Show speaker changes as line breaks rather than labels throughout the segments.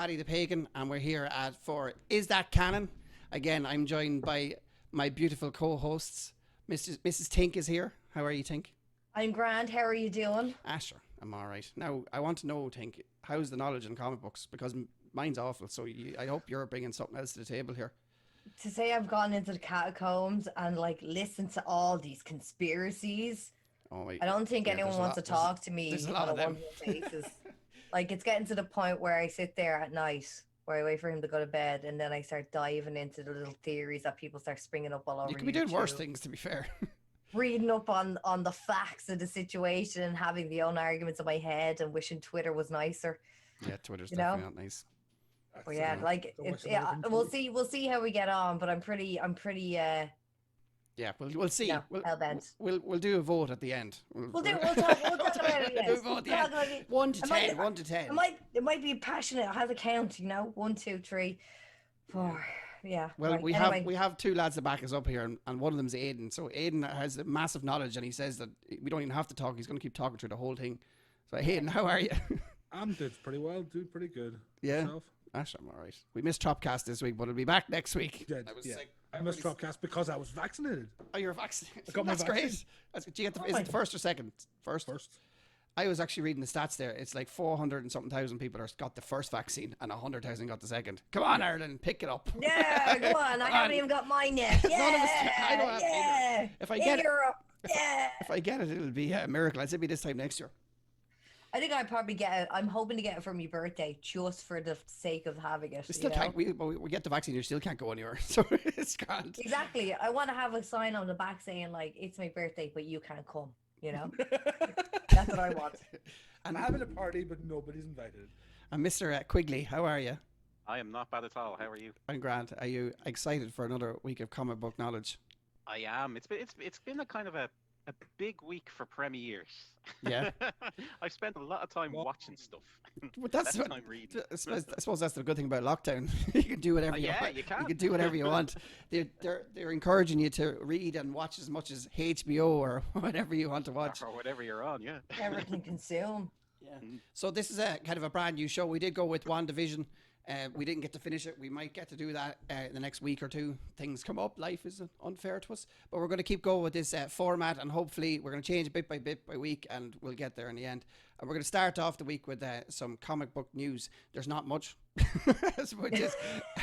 Paddy the Pagan, and we're here for Is That Canon? Again, I'm joined by my beautiful co-hosts. Mrs. Tink is here. How are you, Tink?
I'm grand. How are you doing?
Sure, I'm all right. Now, I want to know, Tink, how's the knowledge in comic books? Because mine's awful, so I hope you're bringing something else to the table here.
To say I've gone into the catacombs and listened to all these conspiracies, I don't think anyone wants to talk to me on a one-to-one basis. It's getting to the point where I sit there at night, where I wait for him to go to bed, and then I start diving into the little theories that people start springing up all over.
You could be doing worse things, to be fair.
Reading up on the facts of the situation and having the own arguments in my head and wishing Twitter was nicer.
Yeah, Twitter's definitely not nice.
But yeah, we'll see how we get on. But I'm pretty.
Yeah, we'll see.
Hellbent.
We'll do a vote at the end.
We'll talk about it. Yes.
We'll do a vote at the end. 1 to 10. 1 to 10.
It might be passionate. It has a count. 1, 2, 3, 4. Yeah.
Well, right. we have two lads that back us up here, and one of them's Aidan. So Aidan has massive knowledge, and he says that we don't even have to talk. He's going to keep talking through the whole thing. So Aidan, how are you?
I'm doing pretty well. Doing pretty good.
Yeah. Yourself? Actually, I'm all right. We missed Tropcast this week, but it'll be back next week.
I missed Tropcast because I was vaccinated.
Oh, you're vaccinated?
I got my vaccine.
Great. Did you get is it the first or second? First. I was actually reading the stats there. It's like 400 and something thousand people got the first vaccine and 100,000 got the second. Come on, Ireland, pick it up.
Yeah, go on. I haven't even got mine yet. Yeah,
none of us. I don't have either. If I get
Europe.
If I get it, it'll be a miracle. I'd say it'll be this time next year.
I think I'd probably get it. I'm hoping to get it for my birthday just for the sake of having it.
We still can't. We get the vaccine, you still can't go anywhere. So it's grand.
Exactly. I want to have a sign on the back saying it's my birthday, but you can't come. That's what I want.
And I'm having a party, but nobody's invited.
And Mr. Quigley, how are you?
I am not bad at all. How are you?
I'm grand. Are you excited for another week of comic book knowledge?
I am. It's been a kind of a big week for premieres.
Yeah.
I've spent a lot of time watching stuff.
But that's what time reading. I suppose that's the good thing about lockdown. You can do whatever you want. You can do whatever you want. They're encouraging you to read and watch as much as HBO or whatever you want to watch.
Or whatever you're on, yeah.
Everything consume.
Yeah. So this is a kind of a brand new show. We did go with WandaVision. We didn't get to finish it. We might get to do that in the next week or two. Things come up. Life is unfair to us. But we're going to keep going with this format, and hopefully we're going to change it bit by week, and we'll get there in the end. And we're going to start off the week with some comic book news. There's not much.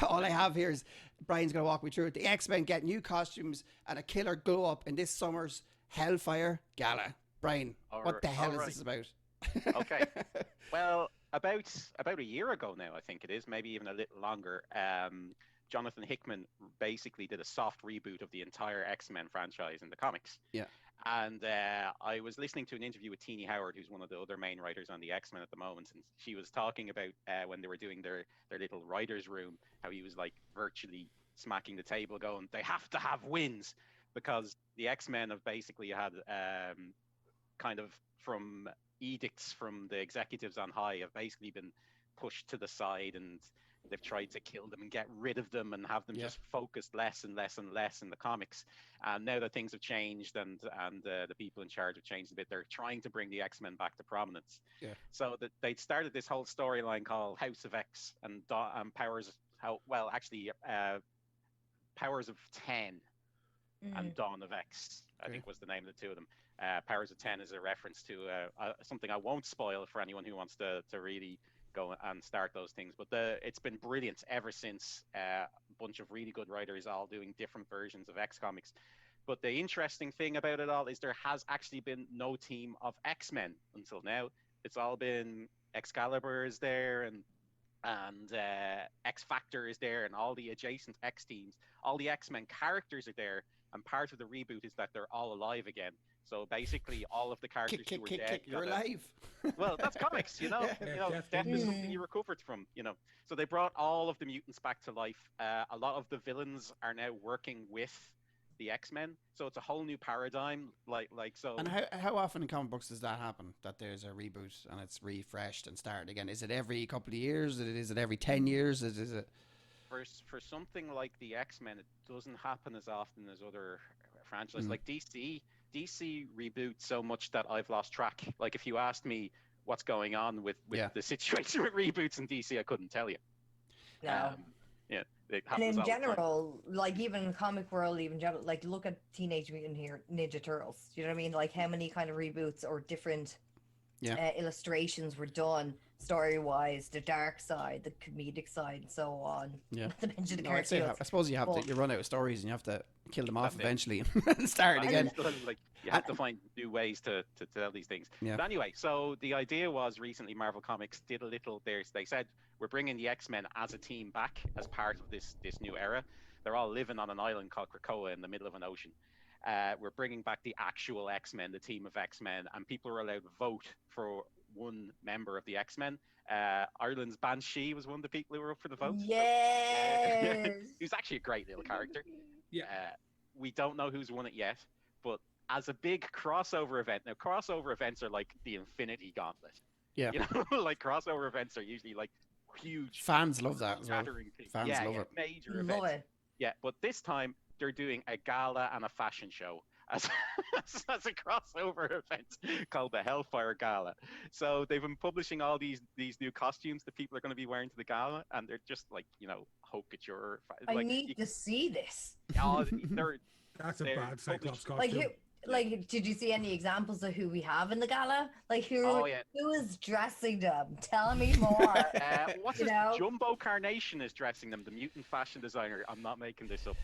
All I have here is Brian's going to walk me through it. The X-Men get new costumes and a killer glow up in this summer's Hellfire Gala. Brian, what the hell is this about?
Okay. Well, about a year ago now, I think it is, maybe even a little longer, Jonathan Hickman basically did a soft reboot of the entire X-Men franchise in the comics.
Yeah.
And I was listening to an interview with Teenie Howard, who's one of the other main writers on the X-Men at the moment, and she was talking about when they were doing their little writer's room, how he was virtually smacking the table going, they have to have wins, because the X-Men have basically had kind of from edicts from the executives on high have basically been pushed to the side, and they've tried to kill them and get rid of them and have them just focused less and less and less in the comics. And now that things have changed and the people in charge have changed a bit, they're trying to bring the X-Men back to prominence.
Yeah.
So that they'd started this whole storyline called House of X and Powers of 10 and Dawn of X, I think was the name of the two of them. Powers of 10 is a reference to something I won't spoil for anyone who wants to really go and start those things. But it's been brilliant ever since. A bunch of really good writers all doing different versions of X comics. But the interesting thing about it all is there has actually been no team of X-Men until now. It's all been Excalibur is there and X-Factor is there and all the adjacent X teams. All the X-Men characters are there, and part of the reboot is that they're all alive again. So basically, all of the characters who were dead.
You're alive.
Well, that's comics, death is something you recovered from, So they brought all of the mutants back to life. A lot of the villains are now working with the X-Men, so it's a whole new paradigm. So.
And how often in comic books does that happen? That there's a reboot and it's refreshed and started again? Is it every couple of years? Is it every 10 years? Is it?
For something like the X-Men, it doesn't happen as often as other franchises. Like DC reboots so much that I've lost track. Like if you asked me what's going on with the situation with reboots in DC, I couldn't tell you.
No.
Yeah, it
And
happens
in
all the time.
general, like even in the comic world, even general, like look at Teenage Mutant Ninja Turtles. You know what I mean? Like how many kind of reboots or different illustrations were done story-wise, the dark side, the comedic side, and so on.
Yeah.
Not to mention the
No, I'd say
cartoons.
I suppose you have to. You run out of stories and you have to kill them off eventually and start
Well,
again.
like you have to find new ways to tell these things.
Yeah.
But anyway, so the idea was recently Marvel Comics did a little. They said we're bringing the X-Men as a team back as part of this new era. They're all living on an island called Krakoa in the middle of an ocean. We're bringing back the actual X-Men, the team of X-Men, and people are allowed to vote for one member of the X-Men. Ireland's Banshee was one of the people who were up for the vote.
Yes.
He was actually a great little character.
Yeah.
We don't know who's won it yet, but as a big crossover event, now crossover events are like the Infinity Gauntlet.
Yeah.
You know, like crossover events are usually like huge.
Fans love that as well. Fans love it.
Major
Love
events.
it.
Yeah, but this time they're doing a gala and a fashion show as a crossover event called the Hellfire Gala. So they've been publishing all these new costumes that people are going to be wearing to the gala, and they're just like, you know, haute couture.
I need to see this.
That's a bad Cyclops costume.
Like like, did you see any examples of who we have in the gala? Like, who is dressing them? Tell me more.
What's this? Jumbo Carnation is dressing them, the mutant fashion designer. I'm not making this up.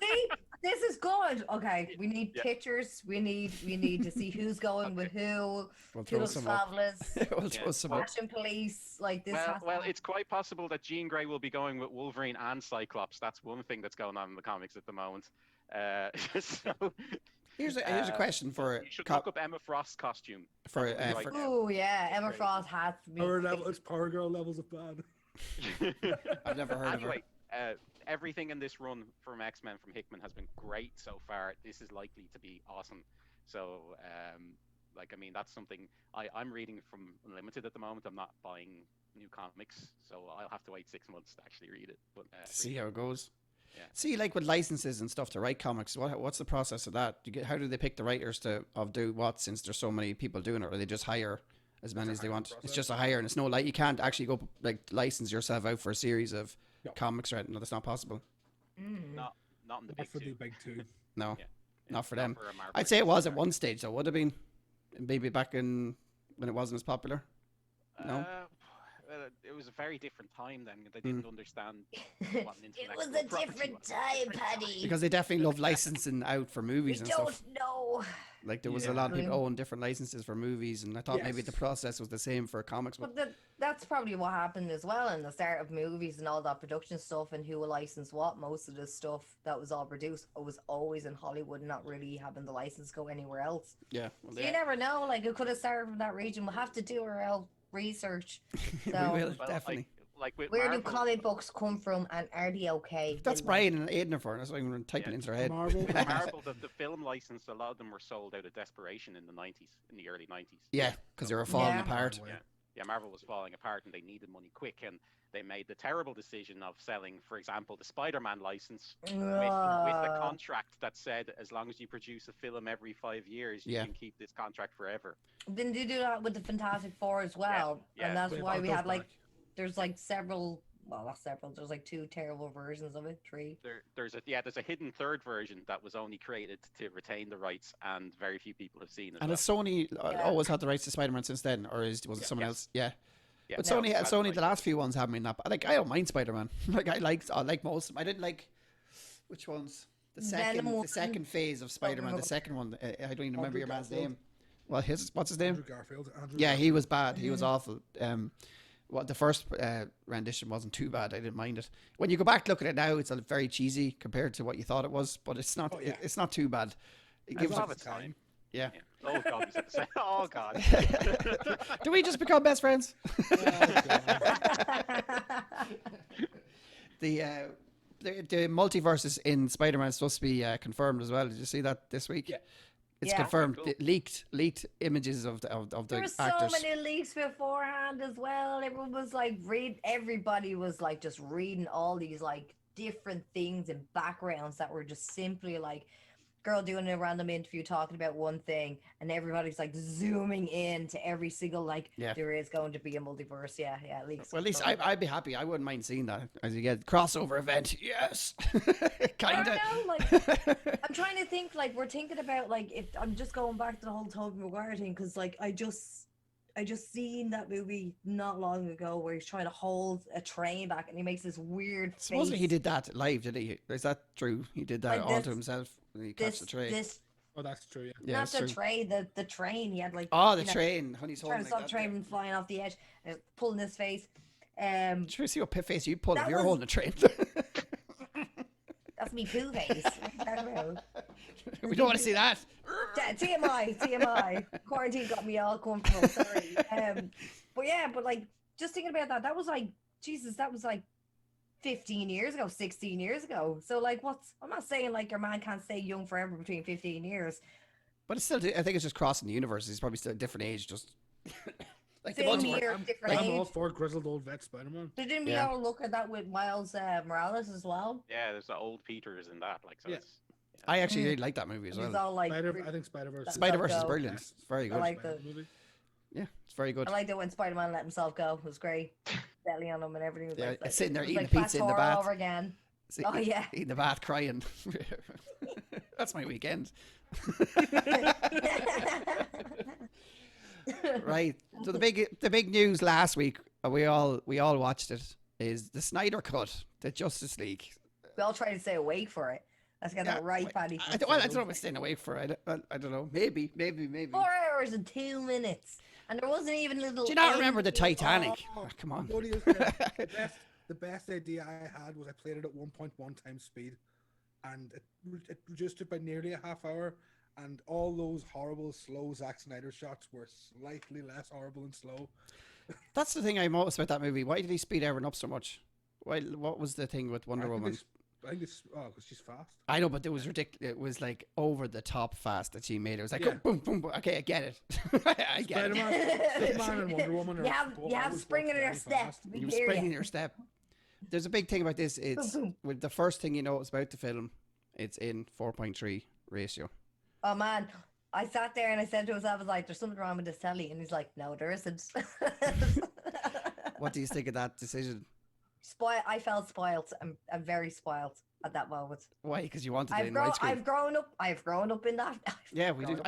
See, this is good. Okay, we need pictures. We need to see who's going with who. Who looks fabulous.
We'll throw some up.
Fashion police. Like this.
Well, it's quite possible that Jean Grey will be going with Wolverine and Cyclops. That's one thing that's going on in the comics at the moment. So.
Here's a question for.
You should look up Emma Frost's costume.
Oh yeah, Emma Frost has to be.
It's Power Girl levels of bad.
I've never heard of her.
Everything in this run from X-Men from Hickman has been great so far. This is likely to be awesome. So, that's something I'm reading from Unlimited at the moment. I'm not buying new comics, so I'll have to wait 6 months to actually read it. But
see how it goes.
Yeah.
See, like with licenses and stuff to write comics, what's the process of that? How do they pick the writers to do what? Since there's so many people doing it, or they just hire as many as they want? Process. It's just a hire, and it's no you can't actually go like license yourself out for a series of comics, right? No, that's not possible.
Not in the big two.
No, not for them.
For
I'd say it was at one stage, though. Would have been maybe back in when it wasn't as popular. No.
It was a very different time then. They didn't understand what an
It was a different time, Paddy.
Because they definitely love licensing out for movies and stuff.
We don't know.
Like there was a lot of people owning different licenses for movies, and I thought maybe the process was the same for comics.
But that's probably what happened as well in the start of movies and all that production stuff and who will license what. Most of the stuff that was all produced was always in Hollywood, not really having the license go anywhere else.
Yeah.
Well, so you never know. Like it could have started from that region. We'll have to do our own research.
So, we will, definitely.
Where do comic books come from, and are they okay?
That's Brian and Aiden for. That's why I'm typing into their head.
Marvel, the film license, a lot of them were sold out of desperation in the early 90s.
Yeah, because they were falling apart.
Yeah, Marvel was falling apart, and they needed money quick, and they made the terrible decision of selling, for example, the Spider-Man license with a contract that said as long as you produce a film every 5 years, you can keep this contract forever.
Then they do that with the Fantastic Four as well, and that's why we had there's several. Well, not several. There's 2 terrible versions of it. 3.
There's a hidden third version that was only created to retain the rights, and very few people have seen it.
And has Sony always had the rights to Spider-Man since then, or was it someone else? Yeah. But Sony, the last few ones haven't been that. I don't mind Spider-Man. I like most of them. I didn't like which ones. The second phase of Spider-Man. The second one. I don't even remember your man's name. Well, what's his name?
Andrew Garfield.
He was bad. He was awful. The first rendition wasn't too bad. I didn't mind it. When you go back to look at it now, it's very cheesy compared to what you thought it was. But it's not. It's not too bad. It gives
it time. Yeah.
Oh
God, he's at the same. Oh God.
Do we just become best friends? The multiverses in Spider-Man is supposed to be confirmed as well. Did you see that this week?
Yeah.
It's confirmed.
Cool.
Leaked images of the
there were
actors.
So many leaks beforehand as well. Everyone was everybody was just reading all these different things and backgrounds that were just simply girl doing a random interview talking about one thing, and everybody's like zooming in to every single there is going to be a multiverse. Yeah, at least.
Well, at least I'd be happy. I wouldn't mind seeing that as you get crossover event. Yes, kind of.
I'm trying to think. Like we're thinking about if I'm just going back to the whole Tobey Maguire thing because I just seen that movie not long ago where he's trying to hold a train back and he makes this weird face.
Supposedly he did that live, did he? Is that true? He did that all to himself when he catch the train.
Oh, that's true. Yeah.
Not the train, the train. He had
the train. Honey's
trying to stop the train from flying off the edge and pulling his face.
Try to see what face you pull if you're holding a train.
That's me poo face.
We don't want to see that.
TMI. Quarantine got me all comfortable. Sorry. But just thinking about that, that was Jesus, that was 15 years ago, 16 years ago. So I'm not saying your man can't stay young forever between 15 years.
But it's still, I think it's just crossing the universe. He's probably still a different age, just
same year, different age.
I'm all for grizzled old vet Spider-Man.
Didn't we all look at that with Miles Morales as well?
Yeah, there's the old Peters in that. It's,
I actually really like that movie as well.
I think Spider-Verse.
Spider-Verse is brilliant. It's very good.
I like the
movie.
Yeah, it's very good.
I liked it when Spider-Man let himself go. It was great. Belly on him and everything. Was
sitting there eating pizza in the bath.
Over again.
Eating the bath, crying. That's my weekend. Right. So the big news last week, we all watched it, is the Snyder Cut, the Justice League.
We all try to stay awake for it. Let's get that right, Paddy.
I don't know if I'm staying awake for it. I don't know. Maybe.
4 hours and 2 minutes. And there wasn't even a little...
Do you not remember the Titanic? Oh, come on.
The best idea I had was I played it at 1.1 times speed. And it reduced it by nearly a half hour. And all those horrible, slow Zack Snyder shots were slightly less horrible and slow.
That's the thing I noticed about that movie. Why did he speed everyone up so much? What was the thing with Wonder Woman?
I think it's because she's fast.
I know, but it was ridiculous. It was over the top fast that she made. It was boom, boom, boom. Okay, I get it. I get it.
Spider-Man and Wonder Woman are
you have spring in your step.
You spring in your step. There's a big thing about this. It's with the first thing you notice about the film, it's in 4.3 ratio.
Oh man, I sat there and I said to myself, I was like, "There's something wrong with this telly," and he's like, "No, there isn't."
What do you think of that decision?
I felt spoiled. I'm very spoiled at that moment.
Why? Because you wanted it in widescreen.
I've grown up in that.
Yeah, we did.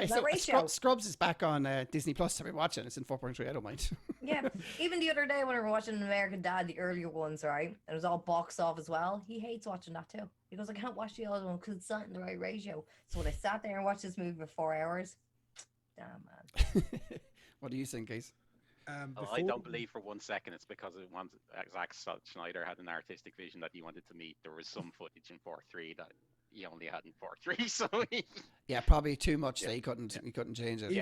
Scrubs is back on Disney Plus. I've been watching. It's in 4.3. I don't mind.
Yeah, even the other day when we were watching American Dad, the earlier ones, right, and it was all boxed off as well. He hates watching that too. He goes, "I can't watch the other one because it's not in the right ratio." So when I sat there and watched this movie for 4 hours, damn man.
What do you think, guys?
I don't believe for 1 second it's because Zack Snyder had an artistic vision that he wanted to meet. There was some footage in 4.3 that he only had in 4.3, so
yeah, probably too much that he couldn't change it.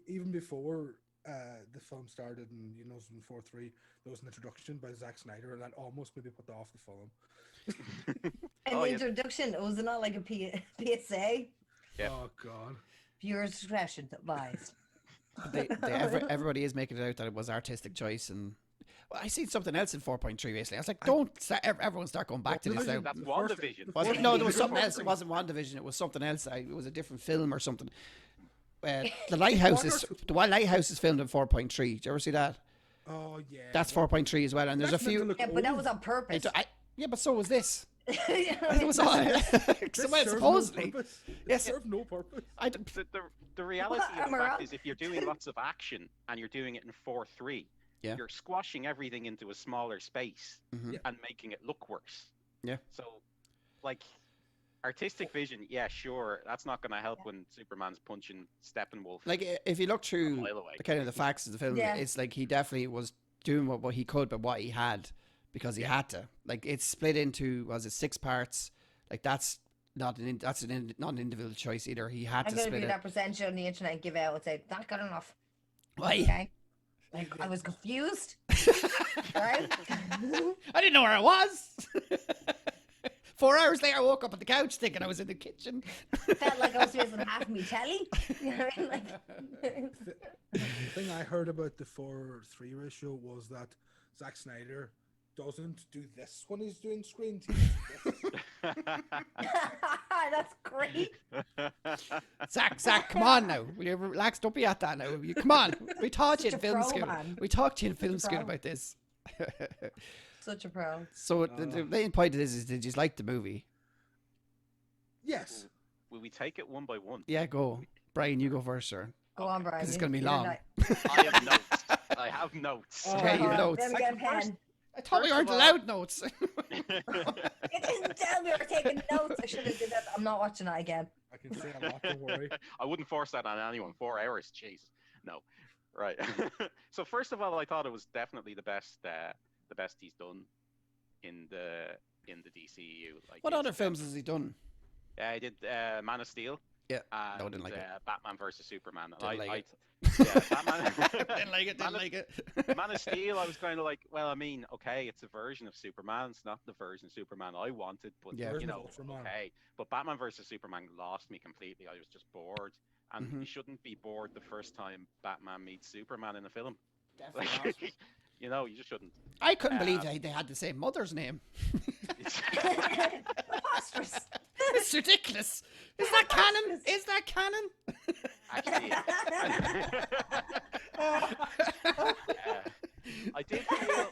Even before the film started, and in 4.3, there was an introduction by Zack Snyder, and that almost maybe put off the film.
And the introduction, was it not like a PSA?
Yeah.
Oh God.
Viewers discretion advised.
Everybody is making it out that it was artistic choice, and I seen something else in 4.3 recently. I was like, everyone start going back to this now.
That's WandaVision.
No, there was something else. It wasn't WandaVision. It was something else. It was a different film or something. The Lighthouse is filmed in 4.3. Did you ever see that?
Oh yeah.
That's 4.3 as well, and there's a few.
Yeah, but that was on purpose.
Yeah, but so was this.
It
was all supposedly.
Yes, served no purpose.
The reality of the fact is, if you're doing lots of action and you're doing it in 4.3, you're squashing everything into a smaller space and making it look worse. Yeah. So, artistic vision, yeah, sure, that's not going to help when Superman's punching Steppenwolf.
If you look through the facts of the film, it's like he definitely was doing what he could, but what he had. Because he had to. It's split into, 6 parts? That's not an individual choice either. He had to split it. I'm going to do that
percentage on the internet and give out and say, not good enough.
Why?
Okay. I was confused. Right?
I didn't know where I was. 4 hours later, I woke up on the couch thinking I was in the kitchen.
Felt like I was missing half me telly. You know what I mean?
The thing I heard about the 4:3 ratio was that Zack Snyder doesn't do this when he's doing screen TV.
That's great.
Zach, come on now. Will you relax? Don't be at that now. Come on. We taught you in film school.
Man.
We talked to you in film school about this.
Such a pro.
So the main point of this is, did you like the movie?
Yes.
Will we take it one by one?
Yeah, go. Brian, you go first, sir.
Go on, Brian.
Because it's going to be long.
I have notes.
Okay, you have notes.
Let me get a pen.
I thought we weren't allowed notes.
It didn't tell me we were taking notes. I should have did that. I'm not watching that again.
I can say a lot, don't worry.
I wouldn't force that on anyone. 4 hours, jeez. No. Right. So first of all, I thought it was definitely the best he's done in the DCEU. Like,
what other films has he done?
I did Man of Steel.
Yeah.
And,
no, didn't like it.
Batman versus Superman.
Didn't like it.
Yeah, Batman.
Didn't like it.
Man of Steel, I was kind of like, well, I mean, okay, it's a version of Superman. It's not the version of Superman I wanted, but you know, okay. But Batman versus Superman lost me completely. I was just bored, and you shouldn't be bored the first time Batman meets Superman in a film.
Definitely
like,
not.
You know, you just shouldn't.
I couldn't believe they had the same mother's name.
Preposterous.
It's ridiculous. Is that canon? Is that canon?
Actually, I did feel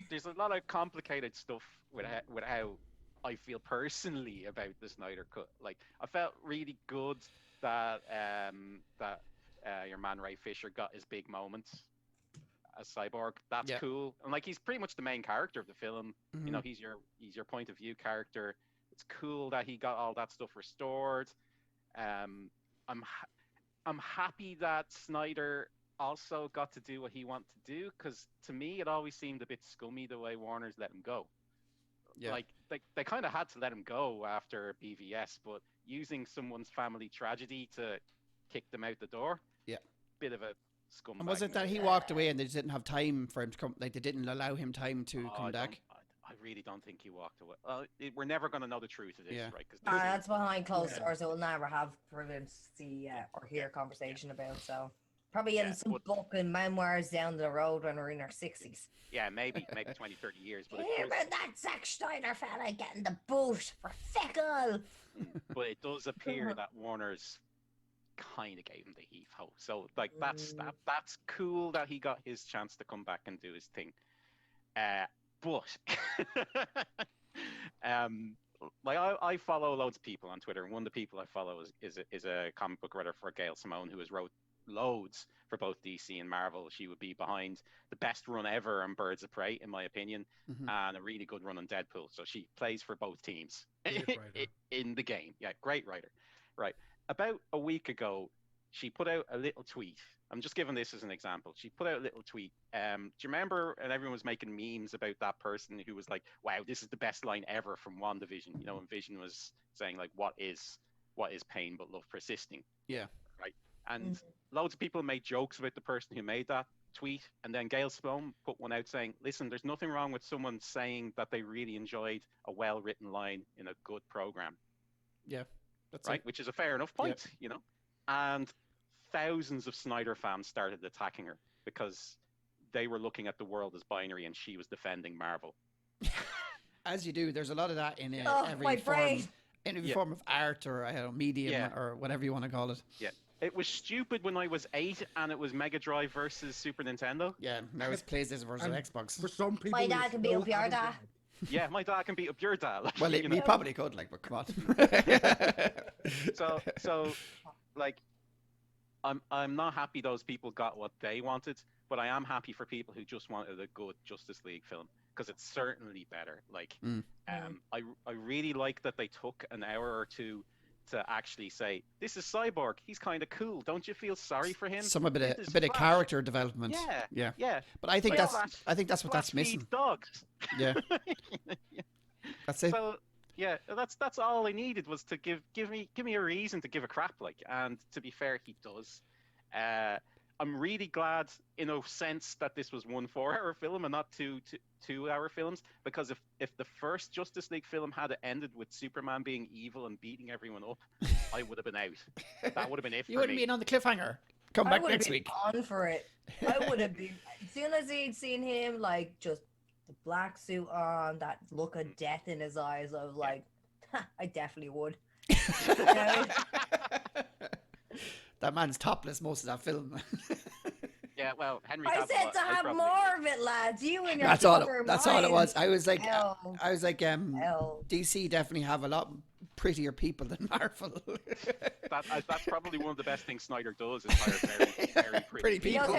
there's a lot of complicated stuff with how I feel personally about the Snyder Cut. Like, I felt really good that your man Ray Fisher got his big moments as Cyborg. That's cool, and like, he's pretty much the main character of the film. You know, he's your point of view character. It's cool that he got all that stuff restored. I'm happy that Snyder also got to do what he wanted to do, because to me it always seemed a bit scummy the way Warner's let him go. Yeah. Like they kind of had to let him go after BVS, but using someone's family tragedy to kick them out the door. Yeah. Bit of a scumbag.
And was it that he walked away and they just didn't have time for him to come? Like, they didn't allow him time to come back?
I really don't think he walked away. We're never going to know the truth of this, right? Cause
that's behind closed doors. So we'll never have privacy or hear conversation about. So probably in some book and memoirs down the road when we're in our 60s.
Yeah, maybe 20, 30 years. But
hear about that Zack Snyder fella getting the boot for feckle.
But it does appear that Warner's kind of gave him the heave-ho. So like that's cool that he got his chance to come back and do his thing. But like, I follow loads of people on Twitter, and one of the people I follow is a comic book writer for Gail Simone, who has wrote loads for both DC and Marvel. She would be behind the best run ever on Birds of Prey, in my opinion, and a really good run on Deadpool. So she plays for both teams in the game. Yeah, great writer. Right. About a week ago, she put out a little tweet. I'm just giving this as an example. She put out a little tweet. Do you remember? And everyone was making memes about that person who was like, "Wow, this is the best line ever from WandaVision." You know, and Vision was saying like, "What is pain but love persisting?" Yeah. Right. And loads of people made jokes about the person who made that tweet. And then Gail Simone put one out saying, "Listen, there's nothing wrong with someone saying that they really enjoyed a well-written line in a good program." Yeah. That's right. Which is a fair enough point, you know. And thousands of Snyder fans started attacking her because they were looking at the world as binary and she was defending Marvel.
As you do, there's a lot of that in every form of art or medium or whatever you want to call it. Yeah. It was stupid when I was 8 and it was Mega Drive versus Super Nintendo. Yeah, now it's PlayStation versus Xbox.
For some people,
my dad can beat up your dad.
Yeah, my dad can beat up your dad. Like,
well, he probably could, like, but come on.
so, like, I'm not happy those people got what they wanted, but I am happy for people who just wanted a good Justice League film, because it's certainly better. Like, I really like that they took an hour or two to actually say, this is Cyborg, he's kind of cool, don't you feel sorry for him?
A bit of character development. Yeah. But I think that's what that's missing.
Dogs.
Yeah. That's it.
So yeah, that's all I needed, was to give me a reason to give a crap, like, and to be fair, he does. I'm really glad, in a sense, that this was 1 4-hour film and not two 2-hour films, because if the first Justice League film had ended with Superman being evil and beating everyone up, I would have been out. That would have been it for me.
You wouldn't have been on the cliffhanger. Come back next week.
On for it. I would have been as soon as he'd seen him, like just the black suit on, that look of death in his eyes. I was like, I definitely would.
That man's topless most of that film.
Yeah, well, Henry.
I said to have more of it, lads. You and your
That's all it was. I was like,
Hell.
DC definitely have a lot prettier people than Marvel.
That's probably one of the best things Snyder does, is hire very pretty
people.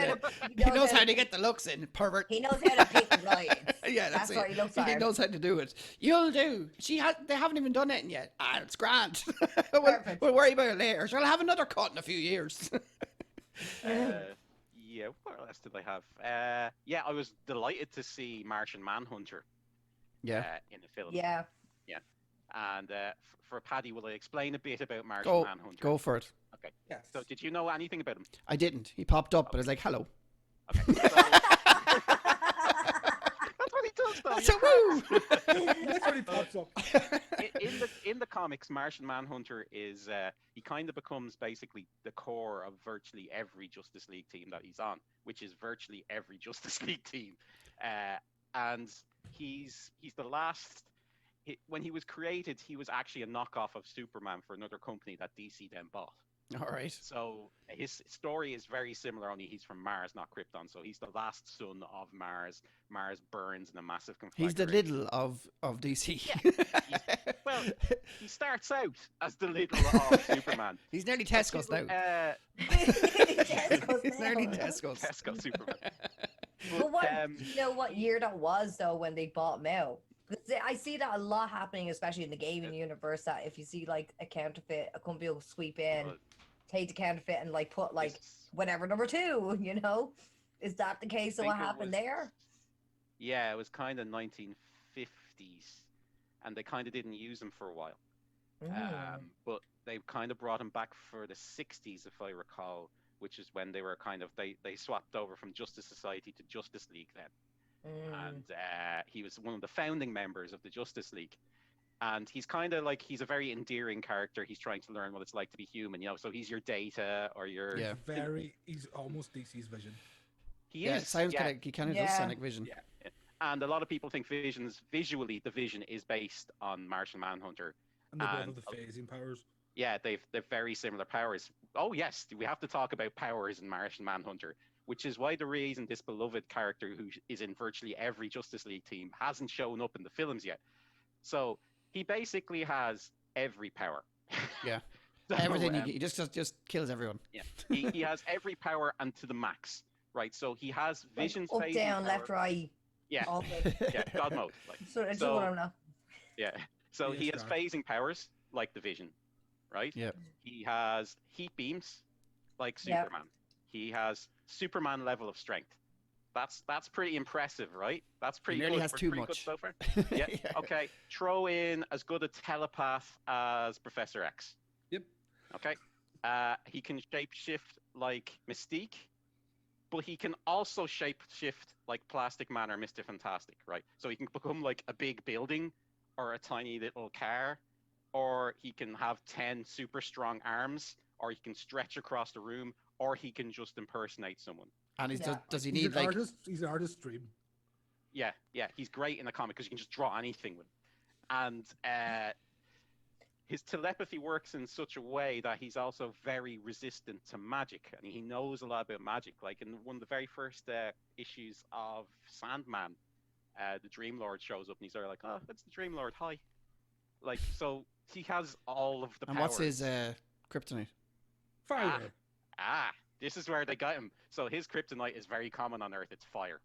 He knows how to get the looks in, pervert.
He knows how to pick the rides.
Yeah, that's
what he looks
He knows how to do it. You'll do. They haven't even done it yet. It's grand. we'll worry about it later. So I'll have another cut in a few years.
Yeah, what else did I have? Yeah, I was delighted to see Martian Manhunter.
Yeah.
In the film.
Yeah.
Yeah. And for Paddy, will I explain a bit about Martian Manhunter?
Go for it.
Okay.
Yes.
So, did you know anything about him?
I didn't. He popped up, but I was like, hello.
Okay. So, that's what he does, though.
That's a woo!
That's when he pops up.
In the comics, Martian Manhunter is he kind of becomes basically the core of virtually every Justice League team that he's on, which is virtually every Justice League team, and he's the last. When he was created, he was actually a knockoff of Superman for another company that DC then bought.
All right.
So his story is very similar, only he's from Mars, not Krypton. So he's the last son of Mars. Mars burns in a massive conflagration.
He's the Lidl of DC.
Yeah. Well, he starts out as the Lidl of Superman.
He's nearly Tesco's now.
He's
nearly Tesco's.
Tesco Superman.
But do you know what year that was, though, when they bought him out? I see that a lot happening, especially in the gaming universe, that if you see like a counterfeit, a company will sweep in, take the counterfeit and like put like whatever number 2, you know? Is that the case of what happened there?
Yeah, it was kind of 1950s, and they kind of didn't use them for a while. But they kind of brought him back for the 60s, if I recall, which is when they were kind of, they swapped over from Justice Society to Justice League then. And he was one of the founding members of the Justice League. And he's kind of like, he's a very endearing character. He's trying to learn what it's like to be human, you know? So he's your Data or your...
Yeah.
He's almost DC's Vision.
He is.
It sounds kind of, he kind of does sound like Vision.
Yeah. And a lot of people think visually, the Vision is based on Martian Manhunter.
And they both have the phasing powers.
Yeah, they've very similar powers. Oh, yes, we have to talk about powers in Martian Manhunter, which is why the reason this beloved character who is in virtually every Justice League team hasn't shown up in the films yet. So he basically has every power.
Yeah. Everything. He just kills everyone.
Yeah. He has every power and to the max, right? So he has Vision's
up, down,
power.
left, right.
Yeah. Yeah, God mode. Like.
So I don't know.
Yeah. So he has phasing powers like the Vision, right?
Yeah.
He has heat beams like Superman. He has Superman level of strength. That's pretty impressive, right? That's pretty good.
He has too much.
Good so far. Yeah. Okay. Throw in as good a telepath as Professor X.
Yep.
Okay. He can shapeshift like Mystique, but he can also shapeshift like Plastic Man or Mr. Fantastic, right? So he can become like a big building or a tiny little car, or he can have 10 super strong arms, or he can stretch across the room, or he can just impersonate someone.
And does he need like...
He's an artist dream.
Yeah, he's great in the comic because you can just draw anything with him. And his telepathy works in such a way that he's also very resistant to magic, and he knows a lot about magic. Like in one of the very first issues of Sandman, the Dream Lord shows up and he's there like, oh, that's the Dream Lord, hi. Like, so he has all of the powers.
And what's his kryptonite?
Fire.
This is where they got him. So his kryptonite is very common on Earth. It's fire.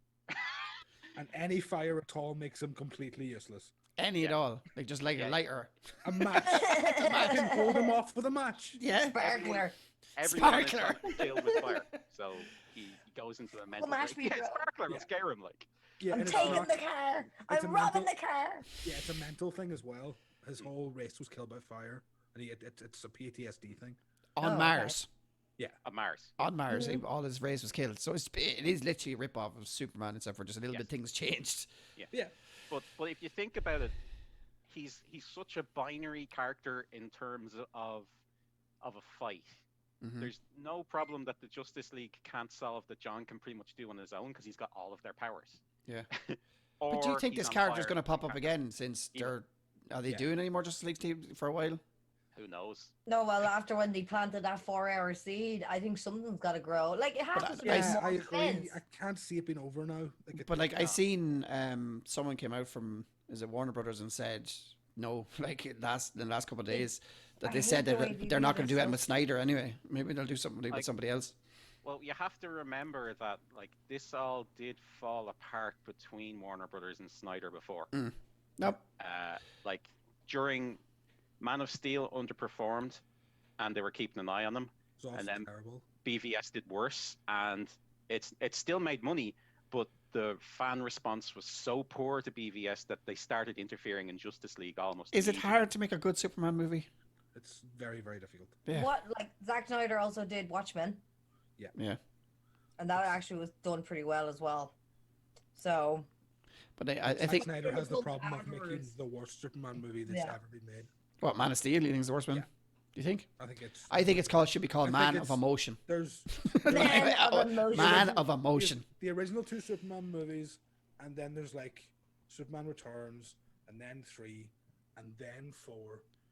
And any fire at all makes him completely useless.
Any at all. Like just like a lighter.
A match. I can hold him off with a match.
Yeah.
Sparkler.
Everyone is filled with fire. So he goes into a mental break. Sparkler will scare him like.
Yeah,
I'm taking the car. I'm robbing the car.
Yeah, it's a mental thing as well. His whole race was killed by fire. And it's a PTSD thing.
On Mars.
Okay. Yeah,
on Mars.
On Mars, all his race was killed. So it is literally a rip-off of Superman, except for just a little bit things changed.
Yeah. But if you think about it, he's such a binary character in terms of a fight. There's no problem that the Justice League can't solve that John can pretty much do on his own because he's got all of their powers.
Yeah.
Or
But do you think
he's
this
on
character's
fire
going to pop
and
up
can't
again since
Either.
are they doing any more Justice League team for a while?
Who knows?
No, well, after when they planted that 4-hour seed, I think something's got to grow. Like, it has to
Yeah,
make more
I agree.
sense.
I can't see it being over now.
I seen someone came out from Warner Brothers and said no, like in the last couple of days that they said that they're not going to do it with Snyder anyway. Maybe they'll do something with somebody else.
Well, you have to remember that like this all did fall apart between Warner Brothers and Snyder before.
Nope.
Like during Man of Steel underperformed, and they were keeping an eye on them. And then
terrible.
BVS did worse, and it still made money, but the fan response was so poor to BVS that they started interfering in Justice League almost.
Is it hard to make a good Superman movie?
It's very, very difficult.
Yeah.
What, like, Zack Snyder also did Watchmen.
Yeah.
And that actually was done pretty well as well. So.
But I think
Snyder has the problem of making the worst Superman movie that's ever been made.
What, Man of Steel? You think is the worst one?
Yeah.
Do you think?
I think
it should be called Man of Emotion.
There's
Man of Emotion.
Man of Emotion.
The original 2 Superman movies, and then there's like Superman Returns, and then 3, and then 4,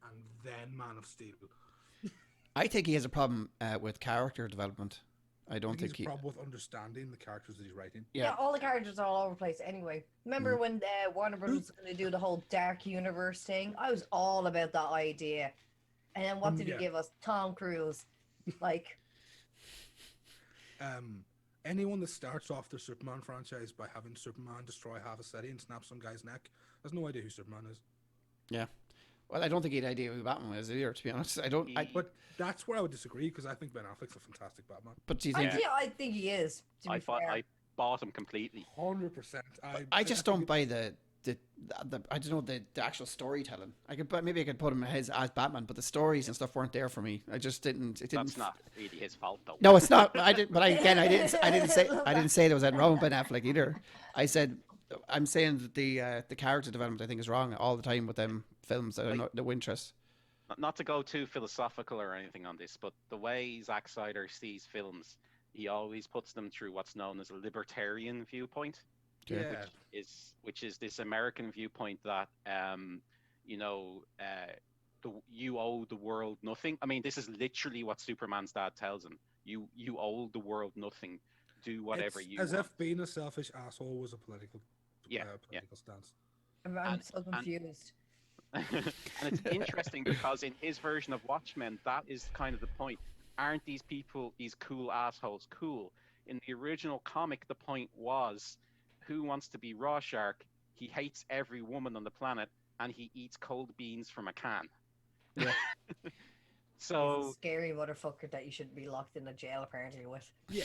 and then Man of Steel.
I think he has a problem with character development. I don't think
he has a problem with understanding the characters that he's writing.
Yeah, all the characters are all over the place anyway. Remember when Warner Brothers was going to do the whole Dark Universe thing? I was all about that idea. And then what did he give us? Tom Cruise. Like...
anyone that starts off their Superman franchise by having Superman destroy half a city and snap some guy's neck has no idea who Superman is.
Yeah. Well, I don't think he had an idea who Batman was either, to be honest.
But that's where I would disagree, because I think Ben Affleck's a fantastic Batman.
But do you think...
I think he is, to be fair.
I bought him completely.
100%.
I just don't buy the I don't know, the actual storytelling. Maybe I could put him as Batman, but the stories and stuff weren't there for me. I just didn't.
That's not really his fault, though.
No, it's not. I didn't say there was anything wrong with Ben Affleck either. I'm saying that the character development I think is wrong all the time with them films. I don't know the interest.
Not to go too philosophical or anything on this, but the way Zack Snyder sees films, he always puts them through what's known as a libertarian viewpoint.
Yeah.
Which is this American viewpoint that you owe the world nothing. I mean, this is literally what Superman's dad tells him. You owe the world nothing. Do whatever you want.
As if being a selfish asshole was a political stance.
I'm so confused.
And it's interesting because in his version of Watchmen, that is kind of the point. Aren't these people, these cool assholes, cool? In the original comic, the point was, who wants to be Rorschach? He hates every woman on the planet, and he eats cold beans from a can.
Yeah.
So
he's a scary motherfucker that you shouldn't be locked in a jail apparently with.
Yeah.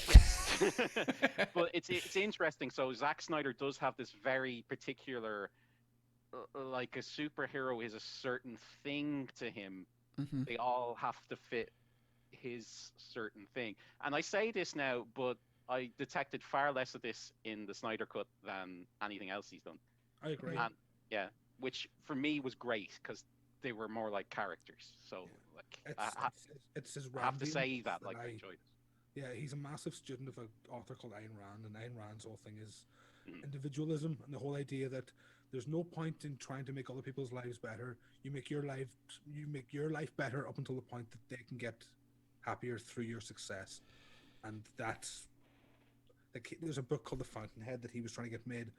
But it's interesting. So Zack Snyder does have this very particular, like a superhero is a certain thing to him.
Mm-hmm.
They all have to fit his certain thing. And I say this now, but I detected far less of this in the Snyder Cut than anything else he's done.
I agree.
And, which for me was great because they were more like characters. So
it's his
I have to say that I enjoyed it.
Yeah, he's a massive student of an author called Ayn Rand, and Ayn Rand's whole thing is individualism and the whole idea that there's no point in trying to make other people's lives better. You make your life better up until the point that they can get happier through your success. And that's like, there's a book called The Fountainhead that he was trying to get made,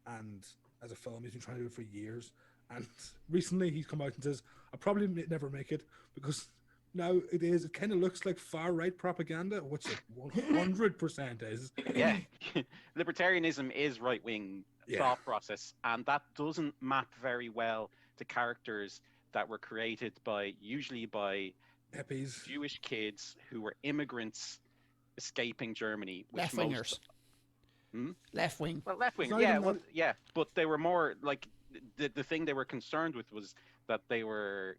and as a film he's been trying to do it for years. And recently he's come out and says, I'll probably never make it because now it kind of looks like far right propaganda, which it 100% is.
Yeah, libertarianism is right wing thought process, and that doesn't map very well to characters that were created usually by
hippies,
Jewish kids who were immigrants escaping Germany.
Left wingers. Left wing.
Well, left wing. But they were more like the thing they were concerned with was that they were,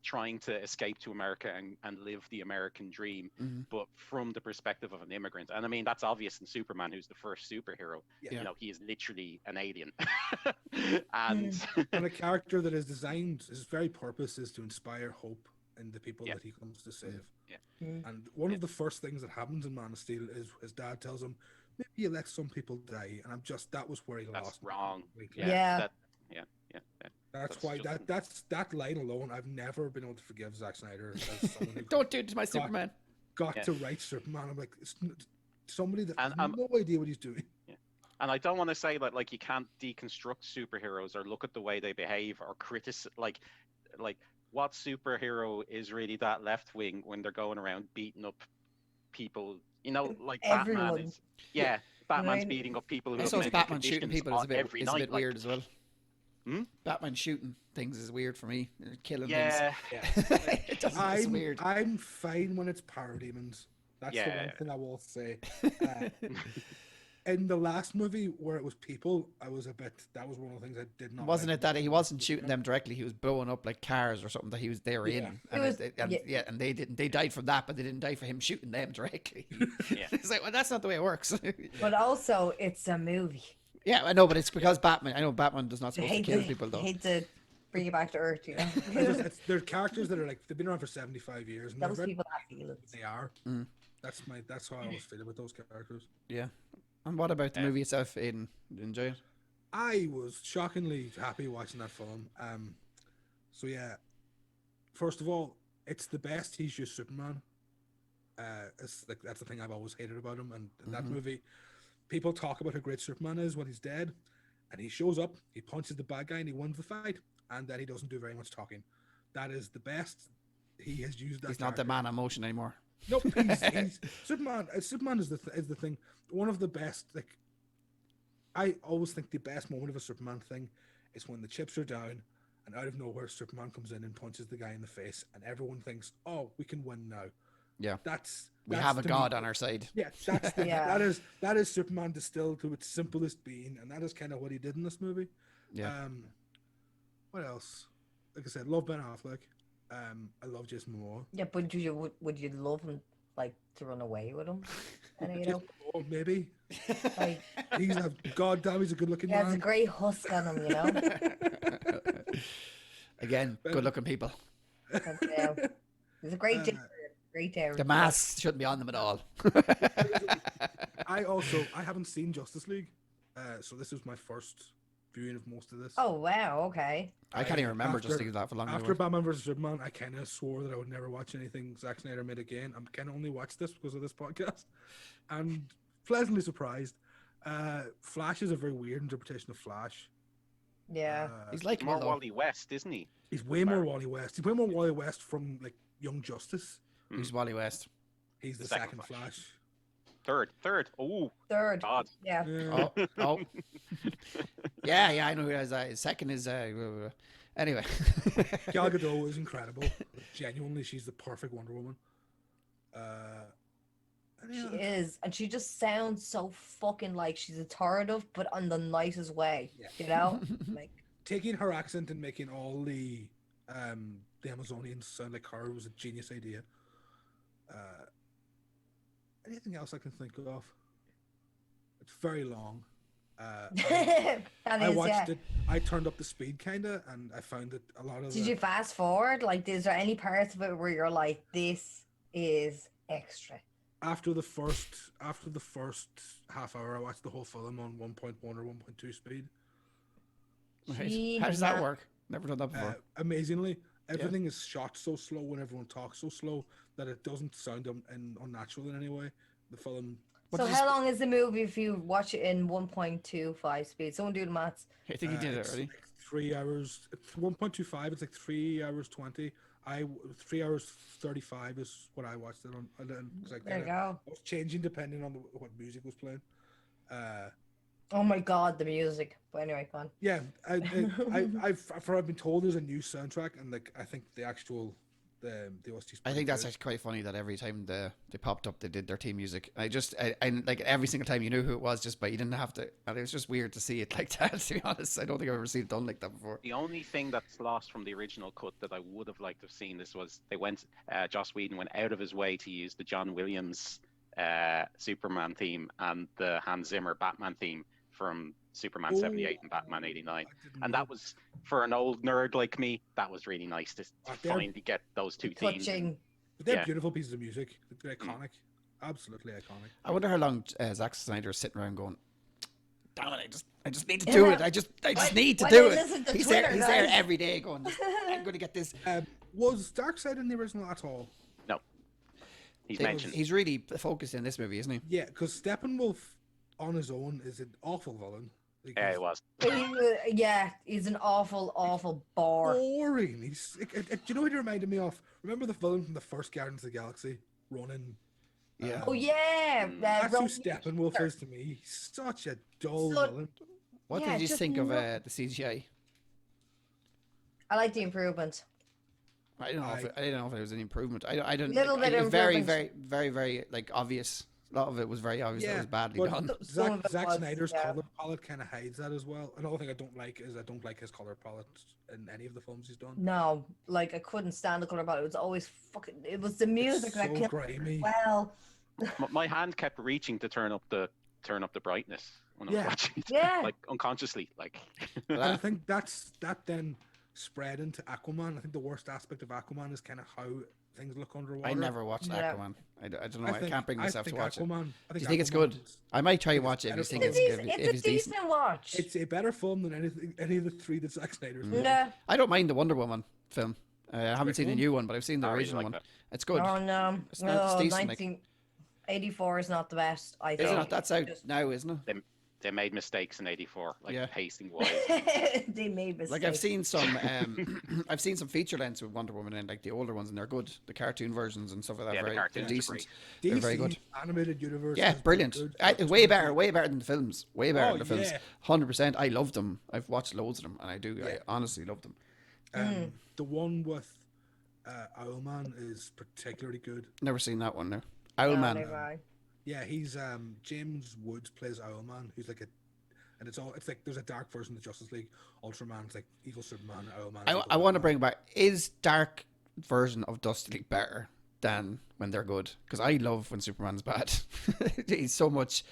trying to escape to America and live the American dream, but from the perspective of an immigrant. And I mean, that's obvious in Superman, who's the first superhero.
Yeah.
He is literally an alien. And
a character that is designed, his very purpose is to inspire hope in the people that he comes to save.
Yeah.
And one of the first things that happens in Man of Steel is his dad tells him, maybe you let some people die, and that was where he lost.
That's wrong.
Yeah.
That's why that line alone, I've never been able to forgive Zack Snyder as someone who
Don't do it to my Superman.
Got to write Superman. I'm like, somebody that has
and
no idea what he's doing.
Yeah. And I don't want to say that like you can't deconstruct superheroes or look at the way they behave or criticize like what superhero is really that left wing when they're going around beating up people, you know, like
Everyone.
Batman is Batman's beating up people who
I
have
suppose
mental
Batman shooting
conditions
people is a bit
night,
weird as well. Batman shooting things is weird for me. Killing things. It's weird.
I'm fine when it's parademons. That's the one thing I will say. In the last movie where it was people, that was one of the things I did not.
Wasn't it that he wasn't shooting them directly? He was blowing up like cars or something that they were in, and they didn't. They died from that, but they didn't die for him shooting them directly. It's like, well, that's not the way it works.
But also, it's a movie.
Yeah, I know, but it's because Batman. I know Batman does not supposed to kill people, though.
I hate to bring you back to Earth, you know.
They're characters that are like they've been around for 75 years. And
those people have feelings.
They are. That's how I always feel about those characters.
Yeah. And what about the movie itself, Aidan? Did you enjoy it?
I was shockingly happy watching that film. So yeah, first of all, it's the best he's used Superman. It's like that's the thing I've always hated about him. And in that movie, people talk about how great Superman is when he's dead, and he shows up, he punches the bad guy, and he wins the fight, and then he doesn't do very much talking. That is the best he has used. That
he's not the man of motion anymore.
Nope, he's Superman. Superman is the thing. One of the best. Like, I always think the best moment of a Superman thing is when the chips are down, and out of nowhere, Superman comes in and punches the guy in the face, and everyone thinks, "Oh, we can win now."
Yeah,
we
have a god on our side.
Yeah, that is Superman distilled to its simplest being, and that is kind of what he did in this movie.
Yeah.
What else? Like I said, love Ben Affleck. I love Jason Momoa.
Yeah, but would you love him like to run away with him? And, you know,
maybe.
Like,
he's a good looking man.
He has a great husk on him, you know.
Again, good looking people.
There's a great
the mask shouldn't be on them at all.
I haven't seen Justice League, so this was my first viewing of most of this.
Oh wow, okay.
I can't even remember Justice League that for long.
After Batman vs Superman, I kind of swore that I would never watch anything Zack Snyder made again. I'm kind of only watched this because of this podcast, and pleasantly surprised. Flash is a very weird interpretation of Flash.
Yeah,
he's like
more Wally West, isn't he?
He's way more Wally West. He's way more Wally West from like Young Justice.
Who's Wally West?
He's the second Flash.
Third. Oh,
third.
God.
Yeah.
Oh. yeah. I know who has that. Second is anyway.
Gal Gadot is incredible. Genuinely, she's the perfect Wonder Woman.
She is, and she just sounds so fucking like she's authoritative, but on the nicest way. Yeah. You know, like
taking her accent and making all the Amazonians sound like her was a genius idea. Anything else I can think of? It's very long. I watched it. I turned up the speed kinda, and I found that a lot of.
Did you fast forward? Like, is there any parts of it where you're like, "This is extra"?
After the first half hour, I watched the whole film on 1.1 or 1.2 speed.
Right. How does that work? Never done that before.
Amazingly. Everything is shot so slow when everyone talks so slow that it doesn't sound unnatural in any way. The film.
So how long is the movie if you watch it in 1.25 speed? Someone do the maths.
I think you did it already.
Like 3 hours. It's 1.25. It's like 3 hours 20. 3 hours 35 is what I watched it on. And then,
there you go.
I was changing depending on what music was playing.
Oh my God, the music. But anyway, go on.
Yeah, I've been told there's a new soundtrack, and like I think the OST.
I think that's actually quite funny that every time they popped up, they did their theme music. I like every single time you knew who it was, just but you didn't have to. And it was just weird to see it like that. To be honest, I don't think I've ever seen it done like that before.
The only thing that's lost from the original cut that I would have liked to have seen this was Joss Whedon went out of his way to use the John Williams Superman theme and the Hans Zimmer Batman theme from Superman 78 and Batman 89. And that was, for an old nerd like me, that was really nice to finally get those two themes.
But they're beautiful pieces of music. They're iconic. Absolutely iconic.
I wonder how long Zack Snyder is sitting around going, damn it, I just need to do it. I just need to do it. He's there every day going, I'm going to get this.
Was Darkseid in the original at all?
No. He's mentioned.
He's really focused in this movie, isn't he?
Yeah, because Steppenwolf on his own is an awful villain. Like,
yeah, he was.
He's an awful bore.
Boring. Do you know what he reminded me of? Remember the villain from the first Guardians of the Galaxy? Ronan.
Yeah.
That's who Steppenwolf is to me. He's such a dull villain.
What did you think of the CGI?
I like the improvement.
I don't know if it was an improvement. I don't.
Little bit
it was
of
very, very, very, very like obvious. A lot of it was very obvious. That it was badly done.
Zack Snyder's color palette kind of hides that as well. Another thing I don't like is I don't like his color palette in any of the films he's done.
No, like I couldn't stand the color palette. It was always fucking. It was the music that
so grimy.
Well,
my hand kept reaching to turn up the brightness when I was watching it.
Yeah.
Like unconsciously, like.
I think that then spread into Aquaman. I think the worst aspect of Aquaman is kind of how things look underwater.
I never watched Aquaman. I don't know. I can't bring myself to watch it. Do you think it's good? I might try to watch it if you think
it's a decent watch.
It's a better film than any of the three that Zack Snyder's made.
Yeah.
I don't mind the Wonder Woman film. I haven't seen the new one, but I've seen the original one. It's good.
Oh no,
it's decent.
1984 is not the best. I think.
Is it not? That's out now, isn't it?
They made mistakes in '84, like pacing wise.
They made mistakes.
Like I've seen some feature lengths with Wonder Woman and like the older ones, and they're good. The cartoon versions and stuff like that, they're decent. They're very good.
Animated universe.
Yeah, brilliant. Way better than the films. Way better than the films. 100%. I love them. I've watched loads of them, and I do. I honestly love them.
The one with Owlman is particularly good.
Never seen that one. No, Owlman.
Yeah, he's James Woods plays Owlman, who's like it's like there's a dark version of the Justice League. Ultraman's like evil Superman, Owlman.
I want to bring back, is dark version of Justice League better than when they're good? Because I love when Superman's bad. He's so much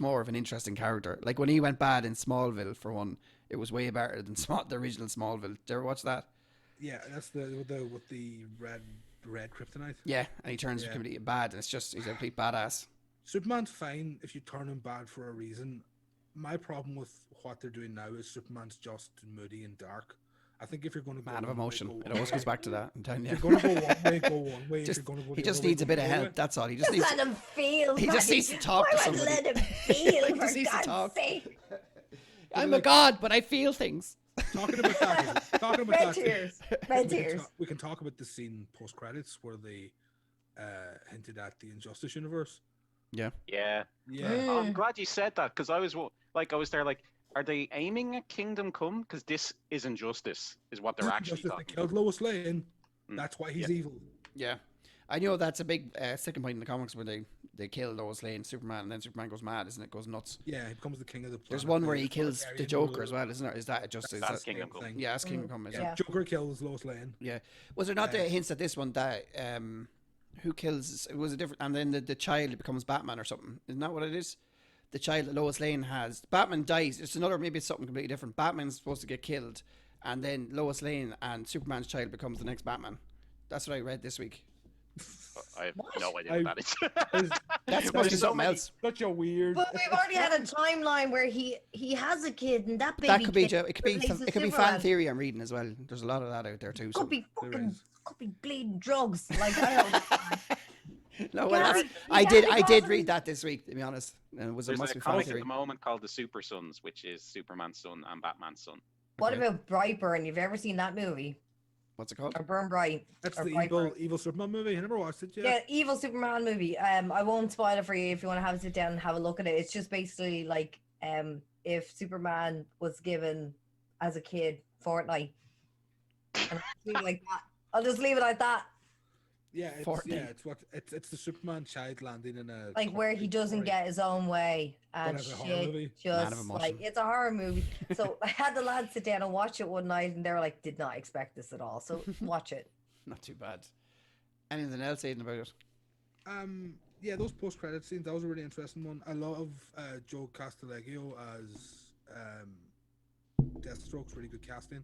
more of an interesting character. Like when he went bad in Smallville for one, it was way better than the original Smallville. Did you ever watch that?
Yeah, that's with the red kryptonite.
Yeah, and he turns completely bad, and he's a complete badass.
Superman's fine if you turn him bad for a reason. My problem with what they're doing now is Superman's just moody and dark. I think if you're going to go
man of emotion, it always goes back to that. I'm telling you.
If you're going to go one way, go one way.
He just needs a bit of help. That's all. He just needs.
Let him feel.
He just needs to talk to somebody.
Let him feel.
He just needs to talk.
Sake.
I'm a god, but I feel things.
Talking about that.
Red tears.
We can talk about the scene post credits where they hinted at the Injustice universe.
Yeah.
Oh, I'm glad you said that because I was there like, are they aiming at Kingdom Come? Because this is Injustice, is what they're actually talking about.
They killed Lois Lane. That's why he's evil.
Yeah. I know that's a big second point in the comics where they kill Lois Lane, Superman, and then Superman goes mad, isn't it? Goes nuts.
Yeah, he becomes the king of the planet.
There's one where he kills the Joker as well, isn't there? Is that just...
That's Kingdom Come.
Yeah, that's Kingdom Come.
Yeah, Joker kills Lois Lane.
Yeah. Was there not the hints at this one that... who kills... It was a different... And then the child becomes Batman or something. Isn't that what it is? The child that Lois Lane has... Batman dies. It's another... Maybe it's something completely different. Batman's supposed to get killed. And then Lois Lane and Superman's child becomes the next Batman. That's what I read this week.
I have no idea what that is.
That's supposed to be something else.
Such a weird...
But we've already had a timeline where he has a kid and that baby...
That could be... It could be fan theory I'm reading as well. There's a lot of that out there too.
Could be bleeding drugs. Like, I don't know.
No, well, I did read that this week, to be honest. And it was
There's
must
a
be fan
comic
theory.
at the moment called The Super Sons, which is Superman's son and Batman's son.
What about Brightburn? You've ever seen that movie?
What's it called?
Or Burn Bright.
That's the evil Superman movie. I never watched it yet.
Yeah, evil Superman movie. I won't spoil it for you if you want to have a sit down and have a look at it. It's just basically like if Superman was given as a kid Fortnite. And I'll just leave it like that.
Yeah, it's the Superman child landing in a
like where he doesn't get his own way and shit. Just like it's a horror movie. So I had the lads sit down and watch it one night, and they were like, "Did not expect this at all." So watch it.
Not too bad. Anything else, Aidan, about it?
Yeah, those post-credit scenes, that was a really interesting one. I love Joe Castiglio as Deathstroke's really good casting.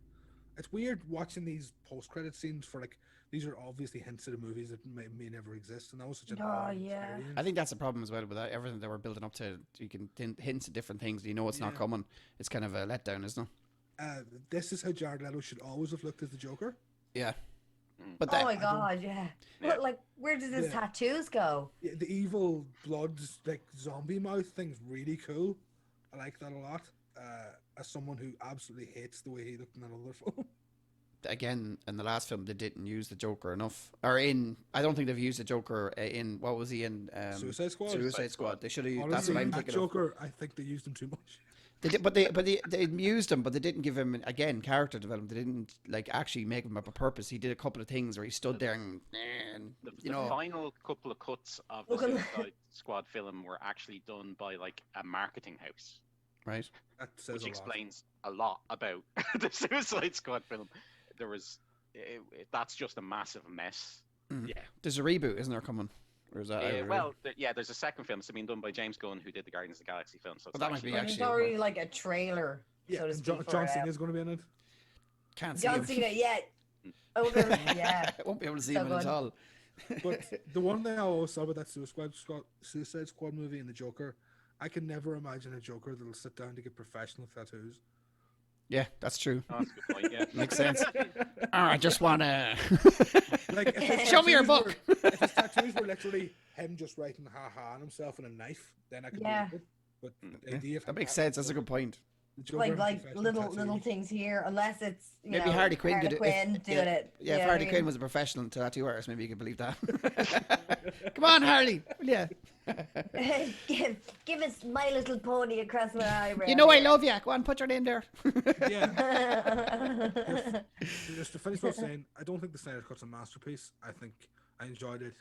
It's weird watching these post-credit scenes for like, these are obviously hints of the movies that may never exist, and that was such an odd experience.
I think that's a problem as well with that. Everything that we're building up to, you can hints at different things. You know it's not coming. It's kind of a letdown, isn't it?
This is how Jared Leto should always have looked as the Joker.
Yeah. But
oh my god, yeah. But like, where did his tattoos go?
Yeah, the evil blood, like zombie mouth thing's really cool. I like that a lot. As someone who absolutely hates the way he looked in that other film.
Again, in the last film, they didn't use the Joker enough. I don't think they've used the Joker in, what was he in?
Suicide Squad.
Suicide Squad. They should have used.
Honestly,
that's what I'm
that
thinking
Joker, I think they used him too much.
They did, but they used him, but they didn't give him again character development. They didn't like actually make him up a purpose. He did a couple of things where he stood there and
the final couple of cuts of the Suicide Squad film were actually done by like a marketing house,
right?
That says
which explains a lot about the Suicide Squad film. There was that's just a massive mess.
Yeah, there's a reboot, isn't there, coming? Or is that
there's a second film. It's been done by James Gunn, who did the Guardians of the Galaxy film. So
that might be
it's already like a trailer.
Yeah,
so to speak,
John Cena's going to be in it.
Can't see
John Cena, yeah. Oh, yeah.
I won't be able to see him at all.
But the one thing I always saw about that Suicide Squad movie and the Joker, I can never imagine a Joker that'll sit down to get professional tattoos.
Yeah, that's true.
Oh, that's a good point. Yeah,
makes sense. I just want to
like
show me your book.
If his tattoos were literally him just writing "ha ha" on himself and a knife, then I could believe it. But the idea of
that makes sense. That's a good point.
Like little things here, unless it's
maybe Harley Quinn did
it.
Yeah, if Harley Quinn was a professional tattoo artist, maybe you could believe that. Come on, Harley. Yeah.
give us My Little Pony across my eyebrow.
You know I love you. Go on, put your name there.
Yeah. Just to finish what saying, I don't think the Snyder Cut's a masterpiece. I think I enjoyed it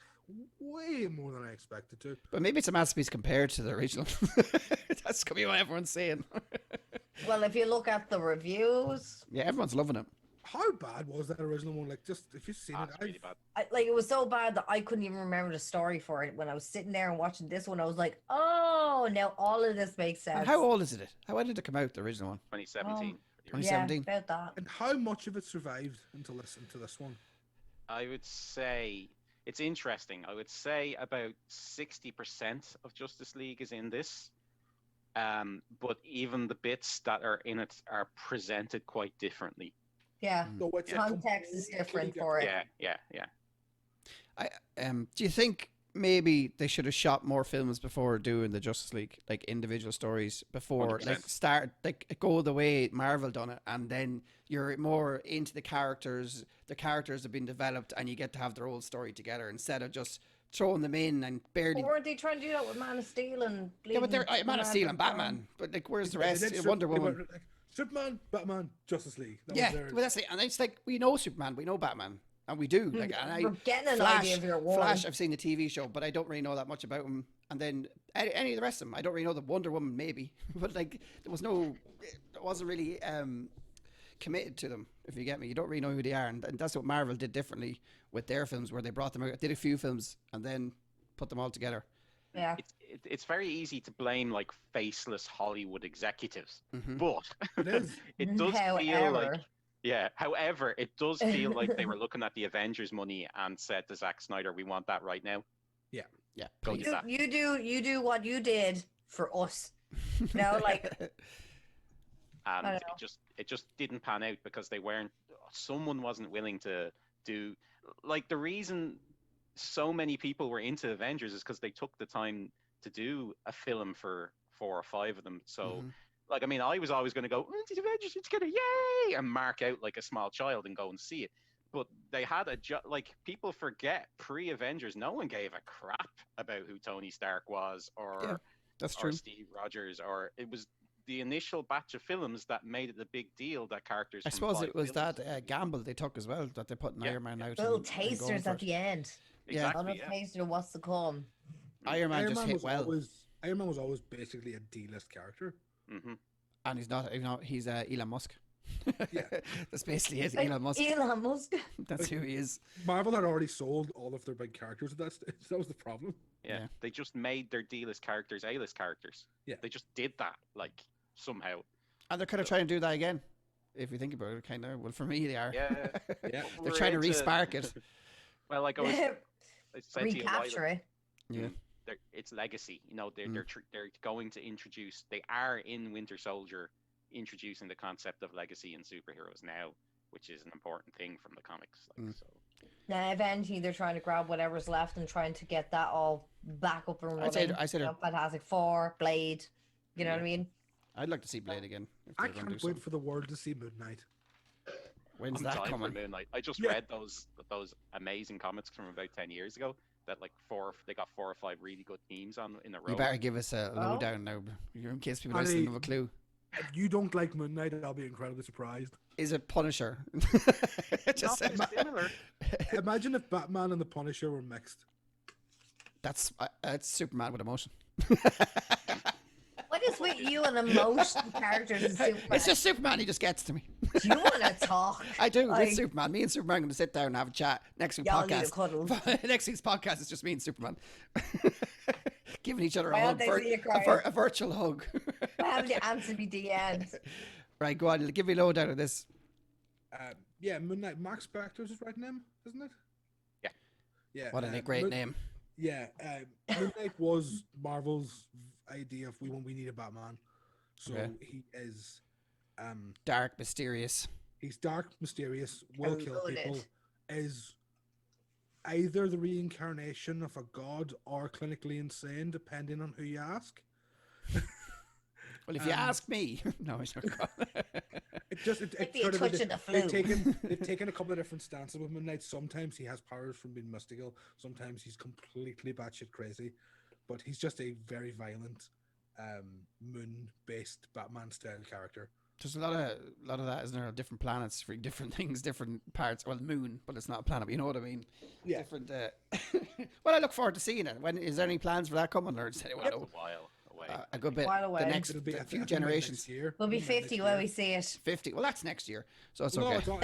way more than I expected to.
But maybe it's a masterpiece compared to the original. That's gonna be what everyone's saying.
Well, if you look at the reviews,
yeah, everyone's loving it.
How bad was that original one? Like, just if you've seen it,
really bad.
It was so bad that I couldn't even remember the story for it. When I was sitting there and watching this one, I was like, "Oh, now all of this makes sense."
And how old is it? When did it come out? The original one?
2017.
2017.
Yeah, about that.
And how much of it survived until this one?
I would say it's interesting. I would say about 60% of Justice League is in this. But even the bits that are in it are presented quite differently.
Yeah, so context is different for it.
Yeah.
Do you think maybe they should have shot more films before doing the Justice League, like individual stories before,
100%.
go the way Marvel done it, and then you're more into the characters. The characters have been developed, and you get to have their whole story together instead of just throwing them in and barely.
But weren't they trying to do that with Man of Steel and?
Yeah, but they're Man of Steel and Batman. But like, where's the rest? Wonder Woman.
Superman, Batman, Justice League.
But that's it. And it's like we know Superman, we know Batman, and we do. Like, and
we're getting an idea of your one.
Flash, I've seen the TV show, but I don't really know that much about him. And then any of the rest of them, I don't really know. The Wonder Woman, maybe, but like there wasn't really committed to them. If you get me, you don't really know who they are, and that's what Marvel did differently with their films, where they brought them out, did a few films, and then put them all together.
Yeah,
it's very easy to blame like faceless Hollywood executives, but it does feel like However, it does feel like they were looking at the Avengers money and said to Zack Snyder, "We want that right now."
Yeah.
Go do that.
You do what you did for us. No, like.
And it just didn't pan out because someone wasn't willing to do, like, the reason so many people were into Avengers is because they took the time to do a film for 4 or 5 of them. So like, I mean, I was always going to go, the Avengers, it's gonna yay, and mark out like a small child and go and see it. But they had like, people forget, pre-Avengers, no one gave a crap about who Tony Stark was or
that's true.
Or Steve Rogers, or it was the initial batch of films that made it a big deal that characters.
I suppose it was that gamble they took as well, that they put an Iron Man out.
Little tasters at the end.
Exactly.
A taster of what's to come.
Iron Man just hit well.
Iron Man was always basically a D-list character.
And he's not. He's Elon Musk.
Yeah,
that's basically it. Elon Musk.
Elon Musk.
That's who he is.
Marvel had already sold all of their big characters at that stage. That was the problem.
Yeah. They just made their D-list characters A-list characters.
Yeah.
They just did that, like, somehow.
And they're kind of trying to do that again. If you think about it, kind of. Well, for me, they are.
Yeah.
They're trying to re-spark it.
Well, like I said to you,
recapture it.
Yeah.
It's legacy. You know, they're going to introduce. They are in Winter Soldier introducing the concept of legacy in superheroes now, which is an important thing from the comics. Like, so.
Now, eventually, they're trying to grab whatever's left and trying to get that all back up and running.
I said
Fantastic Four, Blade. You know what I mean?
I'd like to see Blade again.
I can't wait for the world to see Moon Knight.
When's
I'm
that
dying
coming?
for Moon Knight. I just read those amazing comics from about 10 years ago that like they got 4 or 5 really good themes on in a row.
You better give us a lowdown now, in case people don't have a clue.
If you don't like Moon Knight, I'll be incredibly surprised.
Is it Punisher?
Just similar.
Imagine if Batman and the Punisher were mixed.
That's Superman with emotion.
What is with you and emotional characters in Superman?
It's just Superman. He just gets to me.
Do you want to talk?
I do. It's Superman. Me and Superman are going to sit down and have a chat next week's
Y'all need a cuddle.
podcast. Next week's podcast is just me and Superman giving each other a
Why
hug,
don't they see you crying?
a virtual hug.
I have to answer me DMs.
Right, go on. Give me a lowdown of this.
Yeah, Moon Knight. Max Spector's his right name, isn't it?
Yeah.
Yeah.
What a great name.
Yeah, Moon Knight was Marvel's idea of we need a Batman. So he is
dark, mysterious.
He's dark, mysterious, will kill people, is either the reincarnation of a god or clinically insane, depending on who you ask.
Well, if you ask me, no, it's not God.
They've taken a couple of different stances with Moon Knight. Sometimes he has powers from being mystical. Sometimes he's completely batshit crazy, but he's just a very violent, moon-based Batman-style character.
There's a lot of that, isn't there? Different planets for different things, different parts. Well, moon, but it's not a planet. But you know what I mean?
Yeah.
Different. Well, I look forward to seeing it. When is there any plans for that coming, or is it
a while away?
A good bit.
While away.
The next few generations.
We'll be 50 when we see it.
50. Well, that's next year, so it's okay.
No,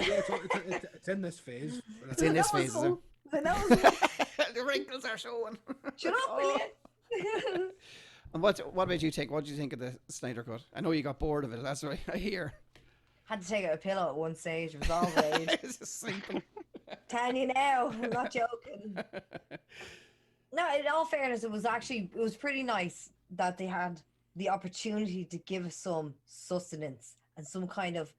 it's in this phase.
It's in this phase.
The
wrinkles are showing.
Shut up, will you?
And what about you think? What did you think of the Snyder Cut? I know you got bored of it. That's what I hear.
Had to take out a pillow at one stage. It was all rage.
It's just sleeping.
Telling you now, I'm not joking. No, in all fairness, it was pretty nice that they had the opportunity to give us some sustenance and some kind of,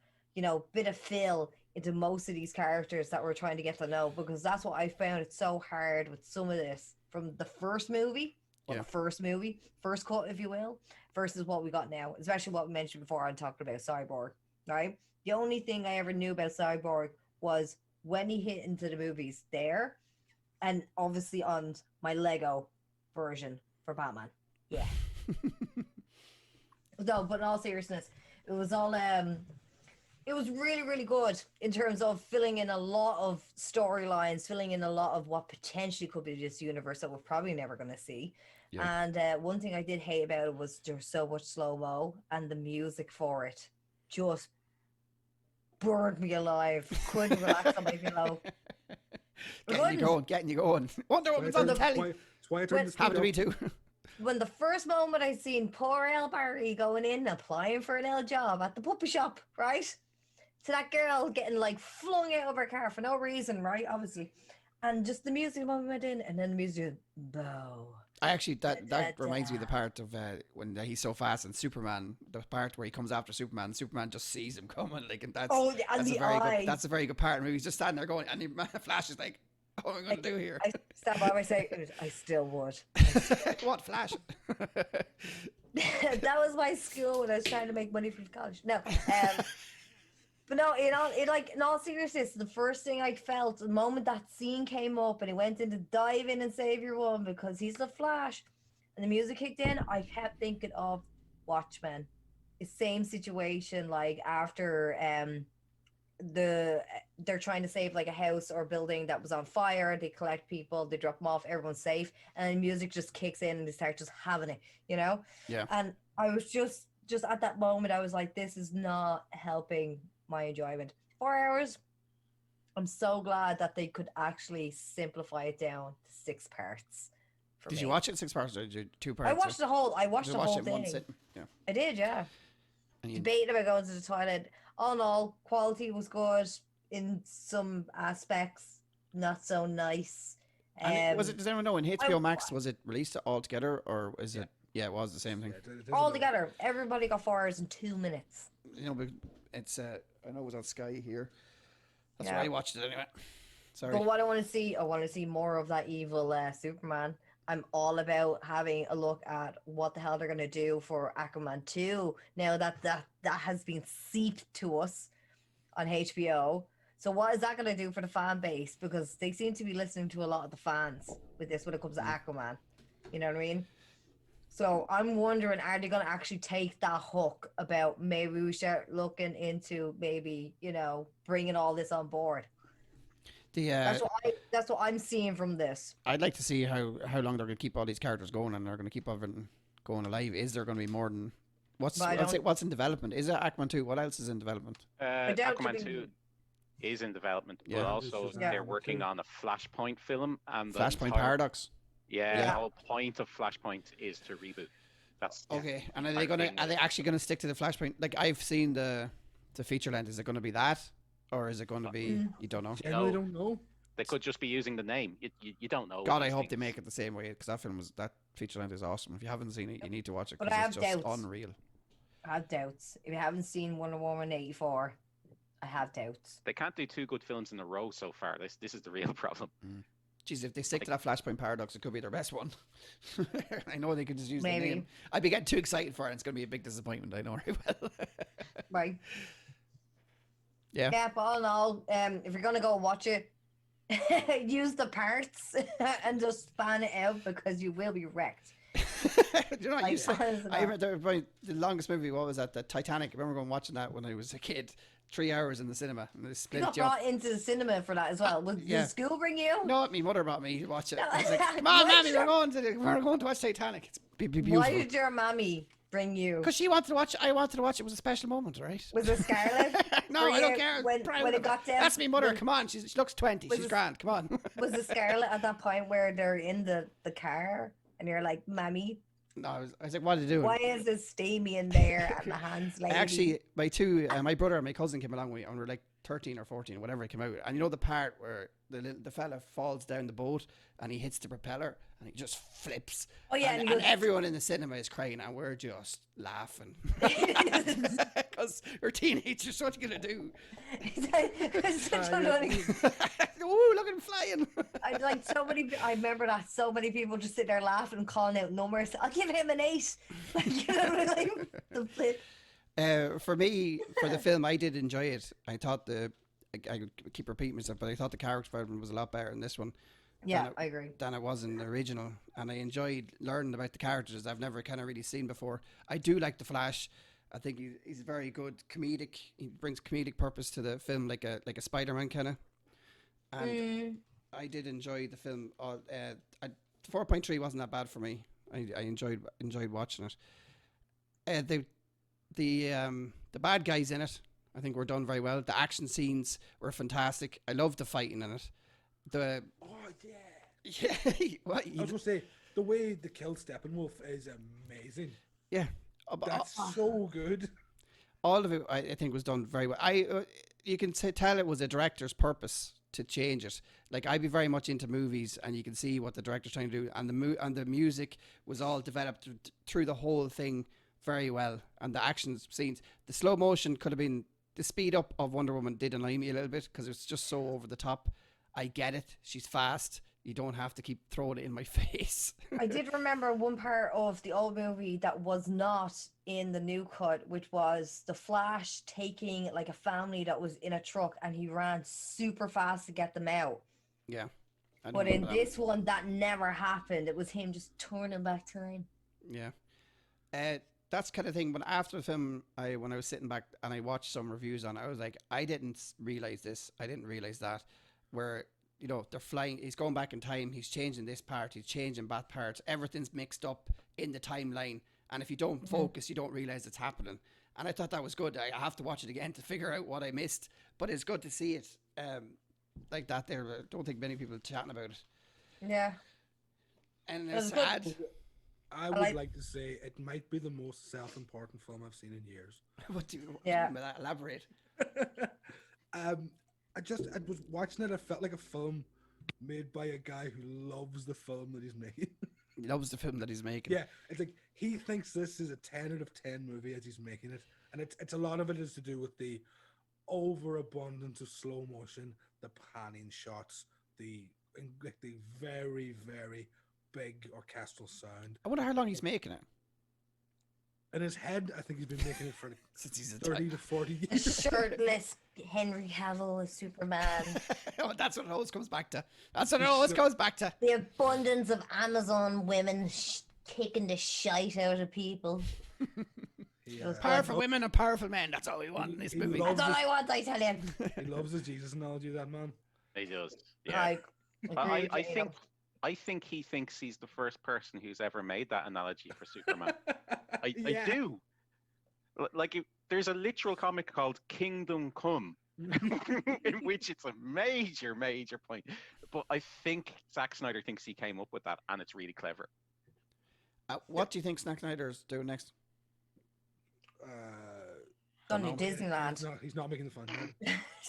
bit of fill into most of these characters that we're trying to get to know, because that's what I found it so hard with some of this from the first movie. The first cut, if you will, versus what we got now, especially what we mentioned before on talking about Cyborg, right? The only thing I ever knew about Cyborg was when he hit into the movies there, and obviously on my Lego version for Batman. Yeah. No, but in all seriousness, it was all it was really, really good in terms of filling in a lot of storylines, filling in a lot of what potentially could be this universe that we're probably never going to see. Yeah. And one thing I did hate about it was there's so much slow-mo, and the music for it just burned me alive. Couldn't relax on my pillow.
Getting you going. Wonder Woman's on the telly. Have to be too.
When the first moment I seen poor El Barry going in applying for an L job at the puppy shop, right? To that girl getting flung out of her car for no reason, right? Obviously. And just the music moment went in, and then the music bow.
I actually that reminds me of the part of when he's so fast and Superman, the part where he comes after Superman just sees him coming, and that's a very good part. And he's just standing there going, and Flash is like, what am I going to do here?
I stand by my say, I still would.
What Flash?
That was my school when I was trying to make money from college. No, but no, in all seriousness, the first thing I felt the moment that scene came up and he went in to dive in and save your one because he's the Flash, and the music kicked in, I kept thinking of Watchmen. The same situation, after they're trying to save a house or building that was on fire. They collect people, they drop them off, everyone's safe, and the music just kicks in and they start just having it, Yeah. And I was just at that moment, I was like, this is not helping my enjoyment. 4 hours. I'm so glad that they could actually simplify it down to 6 parts,
Did you watch it 6 parts or did you 2 parts?
I watched the whole. I watched the whole
it in one
thing.
sitting? Yeah.
I did, yeah.
And
Debating about going to the toilet. All in all, quality was good in some aspects. Not so nice.
And was it? Does anyone know in HBO Max was it released all together or is it? Yeah, it was the same thing.
All together, everybody got 4 hours and 2 minutes.
You know, but it's. I know it was on Sky here. That's why I watched it anyway. Sorry.
But what I want to see more of that evil Superman. I'm all about having a look at what the hell they're gonna do for Aquaman 2. Now that has been seeped to us on HBO. So what is that gonna do for the fan base? Because they seem to be listening to a lot of the fans with this when it comes to Aquaman. You know what I mean? So I'm wondering, are they gonna actually take that hook about maybe we start looking into maybe, bringing all this on board? That's what I'm seeing from this.
I'd like to see how long they're going to keep all these characters going and they're going to keep everything going alive. Is there going to be more than what's in development? Is it Aquaman 2? What else is in development?
Aquaman 2 is in development, but also they're working on a Flashpoint film and
Flashpoint Paradox.
Yeah, the whole point of Flashpoint is to reboot. That's
okay. And are they actually going to stick to the Flashpoint? Like I've seen the feature length. Is it going to be that? Or is it going to be? You don't know.
I don't know.
They could just be using the name. You don't know.
God, I hope they make it the same way because that feature length is awesome. If you haven't seen it, you need to watch it.
But I have
it's just
doubts.
Unreal.
I have doubts. If you haven't seen Wonder Woman 84, I have doubts.
They can't do 2 good films in a row so far. This is the real problem.
Jeez, if they stick to that Flashpoint Paradox, it could be their best one. I know they could just use the
Maybe.
name. I'd be getting too excited for it. It's going to be a big disappointment. I know very well.
Right.
Yeah.
Yeah, but all in all, if you're gonna go watch it, use the parts and just span it out because you will be wrecked.
You know what I used to? I remember the longest movie. What was that? The Titanic. I remember going watching that when I was a kid. 3 hours in the cinema. And they split
you got brought into the cinema for that as well. Did school bring you?
No, my mother brought me to watch it. I was like, "Come on, Mammy, we're going to watch Titanic. It's beautiful."
Why did your mommy bring you?
Because she wanted to watch. I wanted to watch. It was a special moment, right?
Was it Scarlett?
No, I don't care.
When it got down,
that's me mother. Come on, she looks 20. She's grand. Come on.
Was it Scarlett at that point where they're in the car and you're like, "Mammy"?
No, I was like, what are you doing?
Why is this steamy in there and the hands lady?
Actually, my brother and my cousin came along with me and we were like 13 or 14, whatever it came out. And you know the part where the fella falls down the boat and he hits the propeller and he just flips.
Oh yeah,
and everyone in the cinema is crying and we're just laughing because we're teenagers. What are you gonna do? Ooh, look at him flying!
I remember that so many people just sitting there laughing and calling out numbers. I'll give him an 8. You know, like the flip.
For me, for the film, I did enjoy it. I thought I keep repeating myself, but I thought the character development was a lot better in this one.
Yeah, I agree.
Than it was in the original, and I enjoyed learning about the characters I've never kind of really seen before. I do like the Flash. I think he's very good comedic. He brings comedic purpose to the film, like a Spider-Man kind of. And I did enjoy the film. 4.3 wasn't that bad for me. I enjoyed watching it. The bad guys in it, I think, were done very well. The action scenes were fantastic. I loved the fighting in it. Yeah. What,
I was gonna say the way they killed Steppenwolf is amazing.
Yeah,
that's so good.
All of it, I think, was done very well. You can tell it was a director's purpose to change it. Like, I'd be very much into movies, and you can see what the director's trying to do, and the music was all developed through the whole thing very well, and the action scenes, the slow motion could have been the speed up of Wonder Woman did annoy me a little bit because it's just so over the top. I get it. She's fast. You don't have to keep throwing it in my face.
I did remember one part of the old movie that was not in the new cut, which was the Flash taking like a family that was in a truck and he ran super fast to get them out.
Yeah.
But in this one, that never happened. It was him just turning back time.
Yeah. That's kind of thing. But after the film, when I was sitting back and I watched some reviews on it, I was like, I didn't realize this. I didn't realize that. Where, you know, they're flying, he's going back in time, he's changing this part, he's changing that part, everything's mixed up in the timeline, and if you don't focus, you don't realize it's happening. And I thought that was good. I have to watch it again to figure out what I missed, but it's good to see it like that there. I don't think many people are chatting about it.
Yeah.
And it's sad.
I would like to say it might be the most self-important film I've seen in years.
What do you mean by that? Elaborate.
I was watching it. I felt like a film made by a guy who loves the film that he's making.
He loves the film that he's making.
Yeah, it's like he thinks this is a 10 out of 10 movie as he's making it, and it's a lot of it is to do with the overabundance of slow motion, the panning shots, the very, very big orchestral sound.
I wonder how long he's making it.
In his head, I think he's been making it for
Since he's
30 to 40
A
years.
shirtless Henry Cavill as Superman.
Oh, that's what it always comes back to. That's what it always comes back to.
The abundance of Amazon women kicking the shite out of people.
Yeah.
Powerful women and powerful men. That's all we want in this movie.
That's all I want, I tell you.
He loves his Jesus analogy, that man.
He does. Yeah. I think he thinks he's the first person who's ever made that analogy for Superman. I do. Like, there's a literal comic called Kingdom Come, in which it's a major, major point. But I think Zack Snyder thinks he came up with that, and it's really clever.
What do you think Zack Snyder's doing next?
Only Disneyland.
He's not making the fun.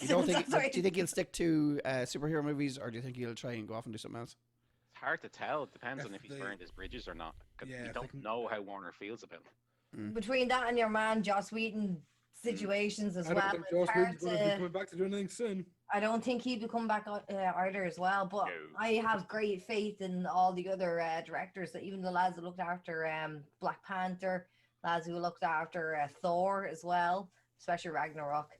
You don't think? Do you think he'll stick to superhero movies, or do you think he'll try and go off and do something else?
It's hard to tell. It depends on if he's burned his bridges or not. Because we don't know how Warner feels about him.
Between that and your man Joss Whedon situations as
I
well.
don't think Joss Whedon's going to be coming back to do anything soon.
I don't think he'd be coming back either as well. But I have great faith in all the other directors, that even the lads that looked after Black Panther, lads who looked after Thor as well, especially Ragnarok.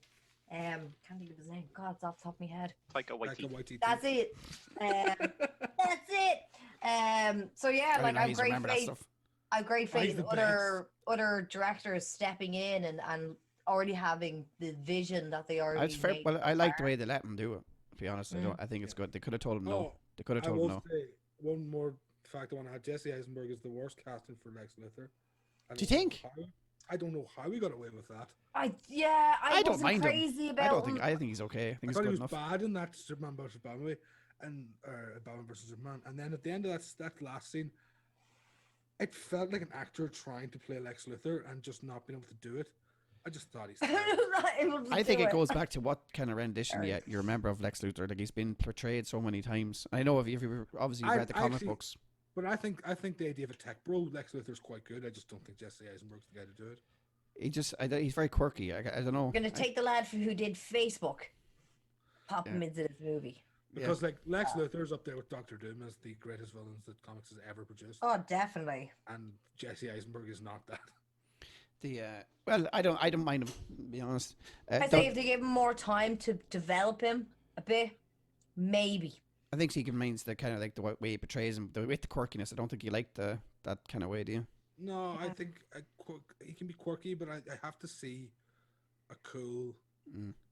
Can't think of his name. God, it's off the top of my head.
Taika Waititi.
That's it. That's it. So yeah, like I've great faith. I've great faith in other directors stepping in and already having the vision that they already.
That's fair. Well, I like the way they let him do it. To be honest, I think it's good. They could have told him no. They could have told him no.
Say one more fact I want to have: Jesse Eisenberg is the worst casting for Lex Luthor.
Do you think?
I don't know how he got away with that.
I
don't mind
crazy
him.
about
I think he's okay. I think he's
thought
good
he was
enough.
bad in that Superman vs. Batman movie, and Batman vs. Superman, and then at the end of that last scene, it felt like an actor trying to play Lex Luthor and just not being able to do it. I just thought he's.
I think it goes back to what kind of rendition you remember of Lex Luthor. Like, he's been portrayed so many times. I know if you obviously read the comic books.
But I think the idea of a tech bro Lex Luthor's quite good. I just don't think Jesse Eisenberg's the guy to do it.
He's very quirky. I don't know.
I'm gonna take the lad who did Facebook, pop him into this movie.
Because like Lex Luthor's up there with Doctor Doom as the greatest villains that comics has ever produced.
Oh, definitely.
And Jesse Eisenberg is not that.
Well, I don't mind him, to be honest.
I think if they give him more time to develop him a bit, maybe.
I think he remains the kind of like the way he portrays him, with the quirkiness. I don't think you like that kind of way, do you?
No, I think he can be quirky, but I have to see a cool,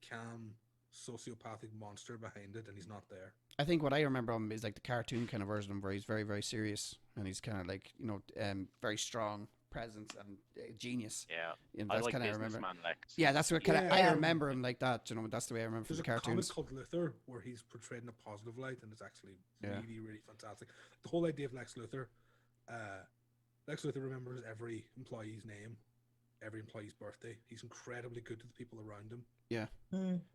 calm, sociopathic monster behind it, and he's not there. I
think what I remember him is like the cartoon kind of version of him, where he's very, very serious, and he's kind of like, very strong presence and genius.
Yeah,
that's
like
kind of remember.
Lex.
Yeah, that's what kind of I remember him like that. That's the way I remember from the cartoons.
There's a comic called Luthor where he's portrayed in a positive light, and it's actually really, really fantastic. The whole idea of Lex Luthor, Lex Luthor remembers every employee's name, every employee's birthday. He's incredibly good to the people around him.
Yeah,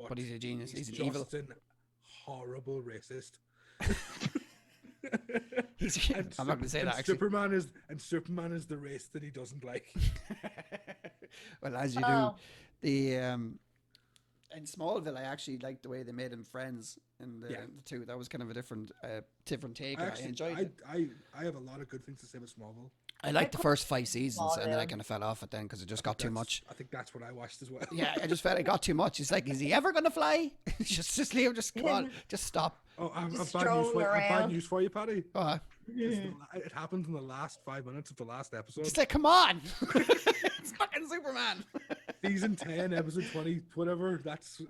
but he's a genius. He's an evil,
horrible racist.
I'm not going to say that.
Superman is the race that he doesn't like.
Well, as you do, in Smallville, I actually liked the way they made him friends in the two. That was kind of a different take. I enjoyed it.
I have a lot of good things to say about Smallville.
I liked the first 5 seasons, and then I kind of fell off it then because it just got too much.
I think that's what I watched as well.
Yeah, I just felt it got too much. It's like, is he ever going to fly? just leave him. Just come on, just stop.
Oh, I've bad news for you, Paddy. It happened in the last 5 minutes of the last episode.
Just like, come on, it's fucking Superman.
Season 10, episode 20, whatever. That's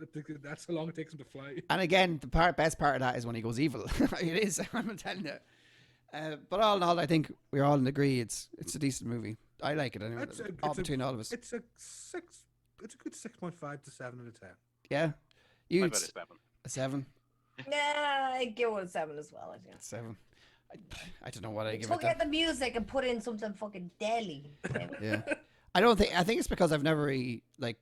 how long it takes him to fly.
And again, the best part of that is when he goes evil. It is. I'm telling you. But all in all, I think we're all in agree. It's a decent movie. I like it anyway. Between all of us,
it's a good 6.5 to 7 out of 10.
Yeah,
I'd bet a 7.
A 7.
Nah, I give it a 7 as well. I think
7. I don't know what I give it.
Took out the music and put in something fucking deadly.
Yeah, I think it's because I've never really like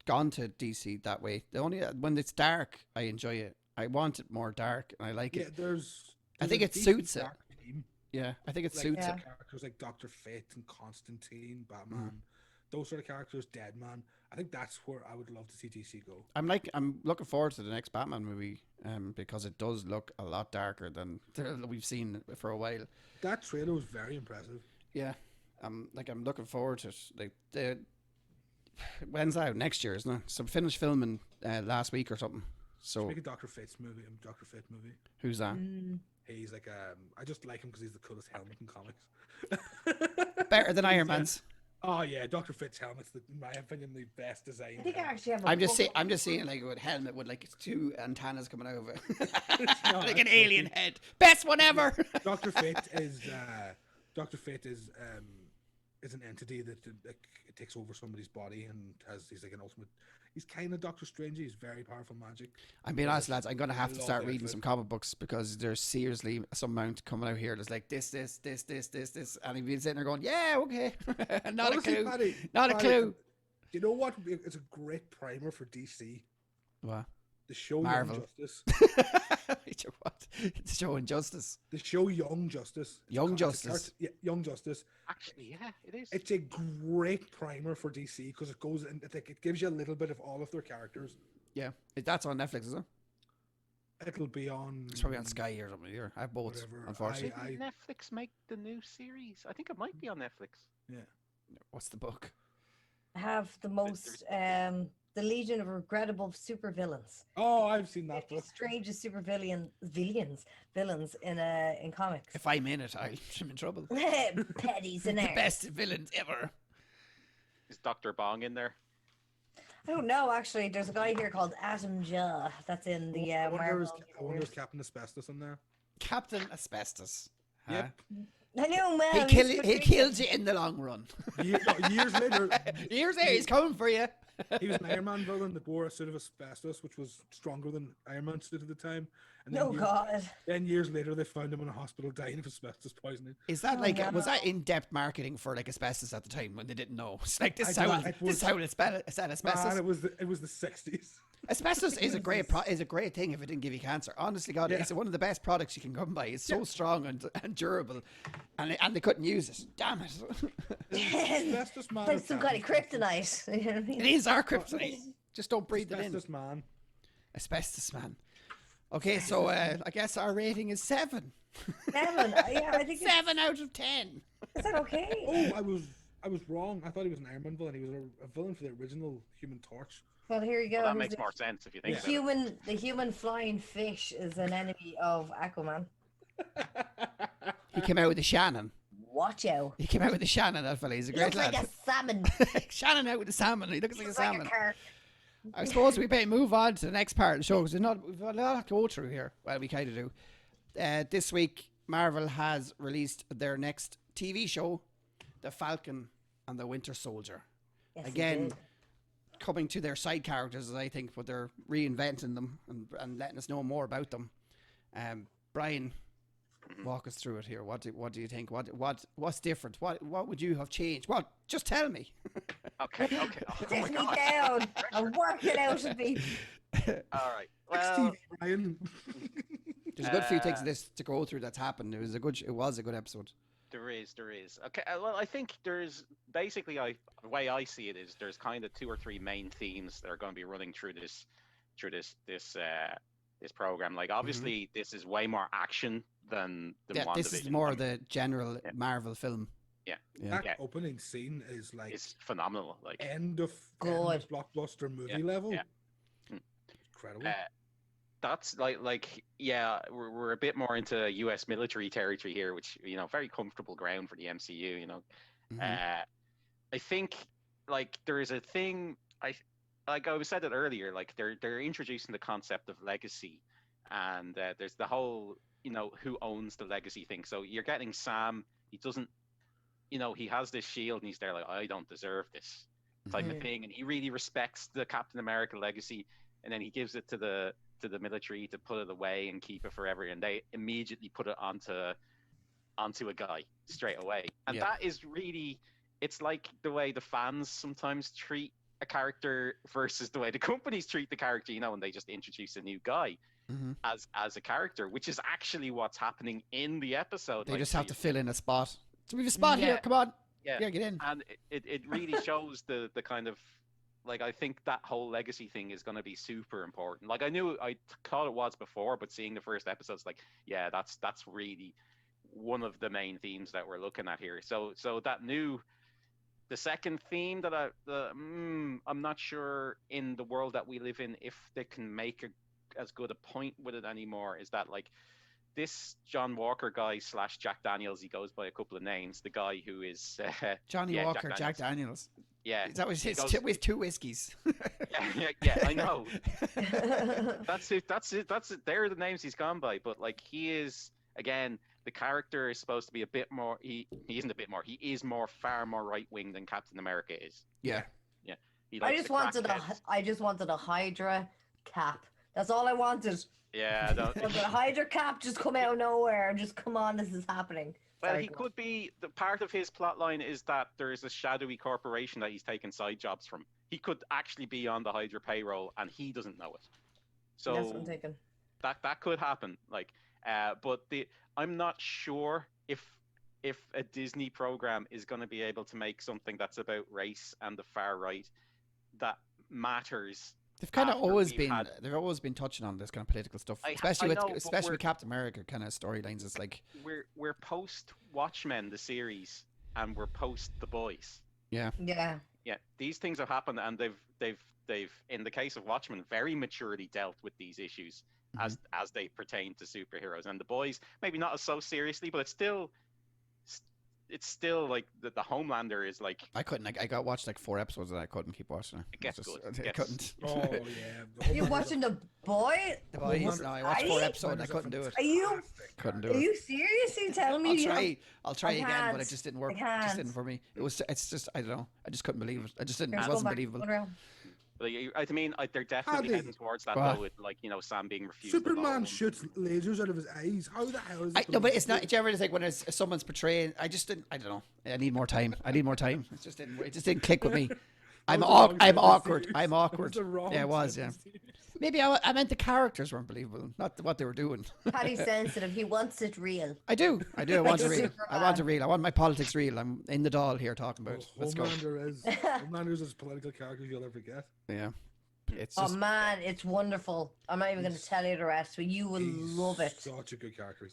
gone to DC that way. The only when it's dark, I enjoy it. I want it more dark, and I like it.
There's
I think it suits it. Yeah, I think it suits it.
Characters like Dr. Fate and Constantine, Batman, those sort of characters, Deadman. I think that's where I would love to see DC go. I'm
looking forward to the next Batman movie, because it does look a lot darker than we've seen for a while.
That trailer was very impressive.
Yeah, I'm looking forward to it. Like when's that out? Next year, isn't it? So finished filming last week or something. So
make a Dr. Fate movie.
Who's that?
He's like I just like him because he's the coolest helmet in comics.
Better than Iron Man's.
Oh yeah, Dr. Fitt's helmet's in my opinion the best design.
I think I actually have.
I'm just seeing like a helmet with like 2 antennas coming out of it, like an alien head. Best one ever.
Dr. Fate is an entity that it takes over somebody's body and he's like an ultimate. He's kind of Doctor Strange. He's very powerful magic. I'm being honest, lads. I'm gonna have to start reading some comic books because there's seriously some amount coming out here. There's like this, and he's been sitting there going, "Yeah, okay." Not a clue. Not a clue. You know what? It's a great primer for DC.
What?
The show
Marvel.
Young Justice.
What? The show Injustice.
The show Young Justice.
Young Justice.
Yeah, Young Justice.
Actually, yeah, it is.
It's a great primer for DC because it goes and it gives you a little bit of all of their characters.
Yeah, that's on Netflix, is it?
It'll be on.
It's probably on Sky or something. Here, I have both.
Whatever.
Unfortunately,
Did Netflix make the new series? I think it might be on Netflix.
Yeah.
What's the book?
I have the most the Legion of Regrettable Supervillains.
Oh, I've seen that book.
Strangest villains in comics.
If I'm in it, I'm in trouble.
Petty's in
The
there.
best villains ever.
Is Dr. Bong in there?
I don't know, actually. There's a guy here called Atom Jaw that's in the Marvel.
I wonder is Captain Asbestos in there?
Captain Asbestos.
Yep.
I know, man.
He killed you in the long run.
Years later.
Years later, he's coming for you.
He was an Iron Man villain that wore a suit of asbestos, which was stronger than Iron Man's suit at the time. And then
God.
Then years later, they found him in a hospital dying of asbestos poisoning.
Is that was that in-depth marketing for like asbestos at the time when they didn't know? It's like this is how it's asbestos.
Man, it was the 60s.
Asbestos is a great thing if it didn't give you cancer. Honestly, God, it's one of the best products you can come by. It's so strong and durable, and they couldn't use it. Damn it!
Asbestos man.
Like some kind of kryptonite. You know what I mean?
It is our kryptonite. Just don't breathe it in.
Asbestos man.
Asbestos man. Okay, so I guess our rating is 7.
7. Yeah, I think
7 out of 10.
Is that okay?
Oh, I was wrong. I thought he was an Iron Man villain. He was a villain for the original Human Torch.
Well, here you go.
Well, that makes more sense if you think about it.
The human flying fish is an enemy of Aquaman.
He came out with the Shannon.
Watch out.
He came out with the Shannon, that fella. He's a great lad.
He looks like a salmon.
Shannon out with the salmon. He looks like a salmon.
Like
I suppose we better move on to the next part of the show because we've got a lot to go through here. Well, we kind of do. This week, Marvel has released their next TV show, The Falcon and the Winter Soldier.
Yes,
again, coming to their side characters, I think, but they're reinventing them and letting us know more about them. Brian, walk us through it here. What do you think? What's different? What would you have changed? Well, just tell me.
Okay.
Take me down. I'm working out of me.
All right. Well,
Brian.
There's a good few things to go through that's happened. It was a good episode.
There is. Okay. Well, I think there's basically the way I see it is there's kind of 2 or 3 main themes that are going to be running through this program. Like obviously, this is way more action than WandaVision.
This is more the general Marvel film.
Yeah.
That opening scene is like
it's phenomenal. Like
end of blockbuster movie level.
Yeah.
Incredible.
That's like we're a bit more into U.S. military territory here, which very comfortable ground for the MCU. I think like there is a thing I said it earlier. Like they're introducing the concept of legacy, and there's the whole who owns the legacy thing. So you're getting Sam. He doesn't, he has this shield, and he's there like I don't deserve this type of thing, and he really respects the Captain America legacy, and then he gives it to the military to put it away and keep it forever, and they immediately put it onto onto a guy straight away. And that is really, it's like the way the fans sometimes treat a character versus the way the companies treat the character, you know, when they just introduce a new guy as a character, which is actually what's happening in the episode.
They just have to fill in a spot. So we have a spot here, come on. Yeah, get in.
And it really shows the kind of, like, I think that whole legacy thing is going to be super important. Like, I thought it was before, but seeing the first episodes, like, yeah, that's really one of the main themes that we're looking at here. So that the second theme that I'm not sure in the world that we live in if they can make as good a point with it anymore, is that, like, this John Walker guy / Jack Daniels, he goes by a couple of names. The guy who is
Johnny Walker, Jack Daniels.
Yeah,
that was his with 2 whiskeys.
yeah, I know. That's it. They're the names he's gone by. But, like, he is, again, the character is supposed to be a bit more. He isn't a bit more. He is far more right wing than Captain America is.
Yeah.
I just wanted a Hydra cap. That's all I wanted.
Yeah,
the Hydra cap just come out of nowhere and just come on, this is happening.
Well, he could be, the part of his plot line is that there is a shadowy corporation that he's taking side jobs from. He could actually be on the Hydra payroll and he doesn't know it. So
that's what I'm thinking.
That could happen. Like, but I'm not sure if a Disney program is going to be able to make something that's about race and the far right that matters.
They've kind of always been touching on this kind of political stuff, especially with Captain America kind of storylines. It's like
we're post Watchmen the series, and we're post The Boys.
Yeah.
These things have happened, and they've in the case of Watchmen very maturely dealt with these issues as they pertain to superheroes. And The Boys, maybe not as so seriously, but it's still like the Homelander is like.
I got watched like 4 episodes and I couldn't keep watching it.
It gets good.
I couldn't.
Oh yeah.
You're watching The Boys?
The Boys. No, I watched 4 episodes and I couldn't do it. Couldn't do it.
Are you seriously telling me?
I'll try again, but it just didn't work. It just didn't for me. It's just I don't know. I just couldn't believe it. It wasn't believable.
I mean, they're definitely heading towards that though, with, like, you know, Sam being refused.
Superman shoots lasers out of his eyes. How the hell is it?
No, but it's not. Do you ever think when someone's portraying? I don't know. I need more time. It just didn't click with me. I'm awkward. Yeah, it was. Yeah. Maybe I meant the characters weren't believable, not what they were doing.
Paddy's sensitive. He wants it real.
I do. I want it real. I want it real. I want my politics real. I'm in the doll here talking about. Let's go.
Homelander is as political character you'll ever get.
Yeah.
Man, it's wonderful. I'm not even going to tell you the rest, but you will love it.
Such a good character.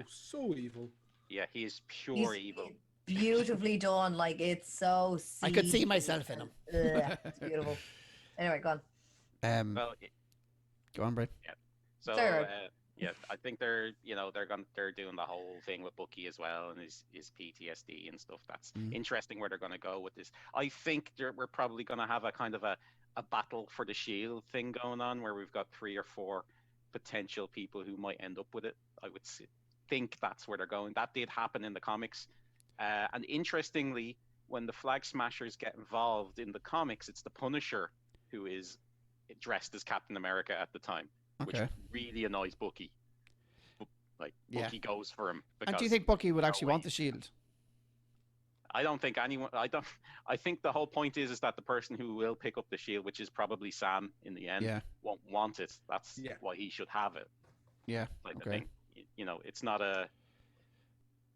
So evil.
Yeah, he is pure evil.
Beautifully done. Like, it's so.
I could see myself in him.
It's beautiful. Anyway, go on.
Go on, Brad.
Yeah. So I think they're doing the whole thing with Bucky as well and his PTSD and stuff. That's interesting where they're going to go with this. I think we're probably going to have a kind of a battle for the shield thing going on where we've got 3 or 4 potential people who might end up with it. I would think that's where they're going. That did happen in the comics. And interestingly, when the Flag Smashers get involved in the comics, it's the Punisher who is dressed as Captain America at the time, which really annoys Bucky. Bucky goes for him.
And do you think Bucky would actually want the shield?
I don't think anyone. I think the whole point is that the person who will pick up the shield, which is probably Sam in the end, won't want it. That's why he should have it.
Yeah.
You know, it's not a.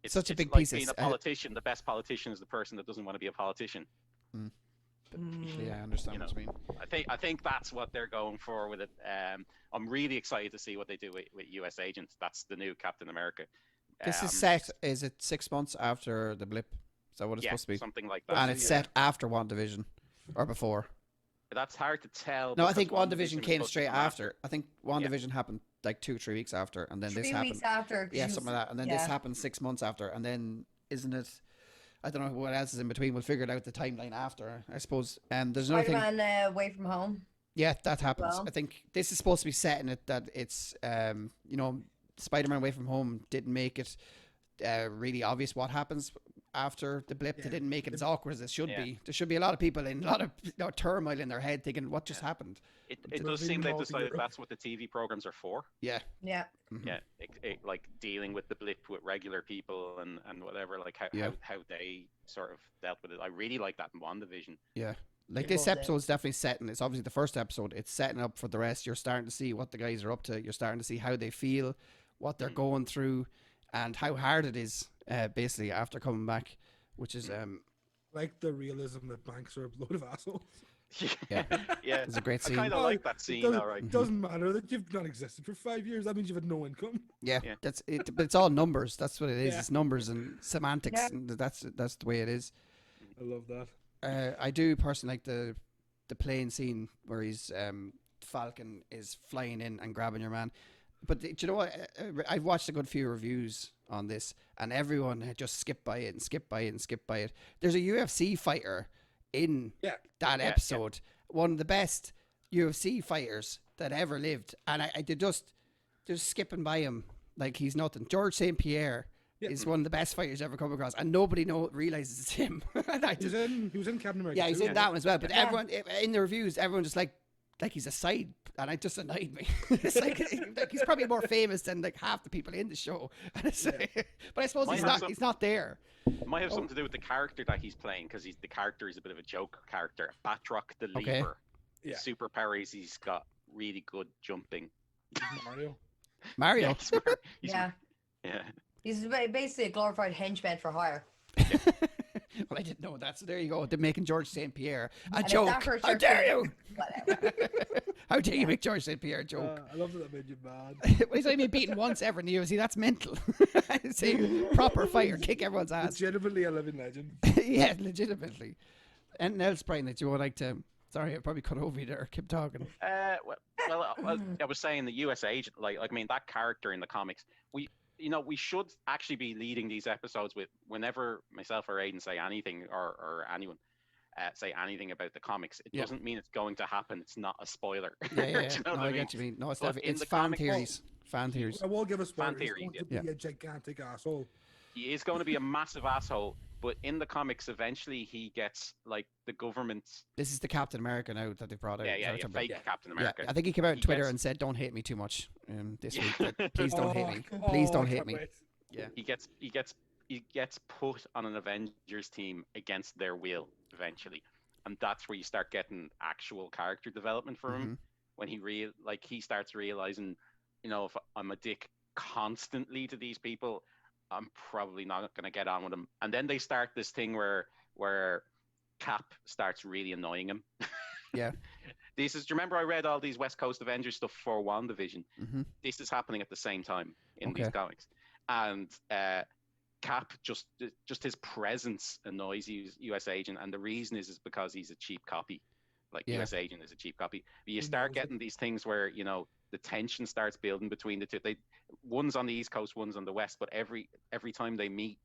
It's such a big
like
piece.
Being a politician, the best politician is the person that doesn't want to be a politician.
Yeah, I understand what you mean.
I think that's what they're going for with it. I'm really excited to see what they do with US Agents. That's the new Captain America.
This is set. Is it 6 months after the blip? Is that what it's supposed to be?
Something like that.
And it's set after WandaVision or before.
That's hard to tell.
No, I think WandaVision came straight after. I think WandaVision happened like 2-3 weeks after, and then this happened.
3 weeks after.
Yeah, something like that. And then this happened 6 months after, and then isn't it? I don't know what else is in between. We'll figure it out the timeline after, I suppose. There's another thing.
Spider-Man Away From Home.
Yeah, that happens.
Well.
I think this is supposed to be set in it that it's, Spider-Man Away From Home didn't make it really obvious what happens after the blip. They didn't make it as awkward as it should be. There should be a lot of people in a lot of turmoil in their head thinking, what just happened?
It does seem they've decided that's what the TV programs are for.
Yeah.
Yeah.
Mm-hmm.
Yeah. Like dealing with the blip with regular people and whatever, like how they sort of dealt with it. I really like that in WandaVision.
Yeah. Like this episode is definitely setting. It's obviously the first episode. It's setting up for the rest. You're starting to see what the guys are up to. You're starting to see how they feel, what they're going through, and how hard it is. Basically, after coming back, which is
like the realism that banks are a load of assholes.
Yeah,
it's a great scene.
I kind of like that scene. All right,
it doesn't matter that you've not existed for 5 years. That means you've had no income.
Yeah, that's it. But it's all numbers. That's what it is. It's numbers and semantics. Yeah. And that's the way it is.
I love that.
I do personally like the plane scene where he's Falcon is flying in and grabbing your man. But do you know what? I've watched a good few reviews on this, and everyone had just skipped by it and skipped by it and skipped by it. There's a UFC fighter in that episode, one of the best UFC fighters that ever lived, and they're just skipping by him like he's nothing. George St. Pierre is one of the best fighters ever come across, and nobody realizes it's him.
He was in Captain America.
Yeah, he's in that one as well. But everyone in the reviews, everyone just like he's a side, and it just annoyed me. It's like he's probably more famous than like half the people in the show. And it's but I suppose he's not there.
It might have something to do with the character that he's playing, because the character is a bit of a joke character. Batroc the Leaper. Yeah. Superpower is he's got really good jumping.
Mario.
Yeah. He's basically a glorified henchman for hire.
Well, I didn't know that. So there you go. They're making George St. Pierre a joke. How dare you?
Whatever.
How dare you make George St. Pierre a joke?
I love that made you mad.
He's only been beaten once ever in the UFC. That's mental. Say proper fighter, kick everyone's ass.
Legitimately a living legend.
Yeah, legitimately. And else, Brian, that you would like to... Sorry, I probably cut over you there. Keep talking.
Well, I was saying the US agent, like I mean, that character in the comics, we should actually be leading these episodes with, whenever myself or Aiden say anything, or anyone say anything about the comics, it doesn't mean it's going to happen. It's not a spoiler.
Yeah. You know I get you mean. No, it's fan theories. Fan theories.
I will give a spoiler.
Fan theory.
He's going to be a gigantic asshole.
He is going to be a massive asshole. But in the comics, eventually he gets like the government.
This is the Captain America now that they brought out.
Fake Captain America.
Yeah, I think he came out on Twitter and said, "Don't hate me too much this week. Please don't hate me. Please don't hate me." Yeah.
He gets put on an Avengers team against their will eventually, and that's where you start getting actual character development for him. When he starts realizing, if I'm a dick constantly to these people, I'm probably not going to get on with them. And then they start this thing where Cap starts really annoying him.
Yeah.
Do you remember I read all these West Coast Avengers stuff for WandaVision? This is happening at the same time in these comics. And Cap, just his presence annoys US Agent. And the reason is because he's a cheap copy. Like US Agent is a cheap copy. But you start getting these things where, the tension starts building between the two. One's on the East Coast, one's on the West, but every time they meet,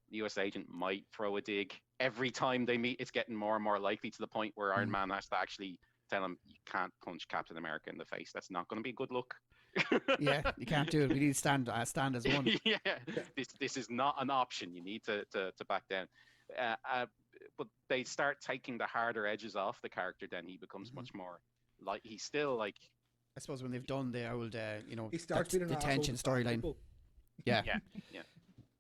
the US Agent might throw a dig. Every time they meet, it's getting more and more likely, to the point where Iron Man has to actually tell him, you can't punch Captain America in the face. That's not going to be a good look.
Yeah, you can't do it. We need to stand as one.
Yeah, this is not an option. You need to back down. But they start taking the harder edges off the character, then he becomes much more like, he's still like,
I suppose when they've done the old,
he starts being
the tension storyline. Yeah.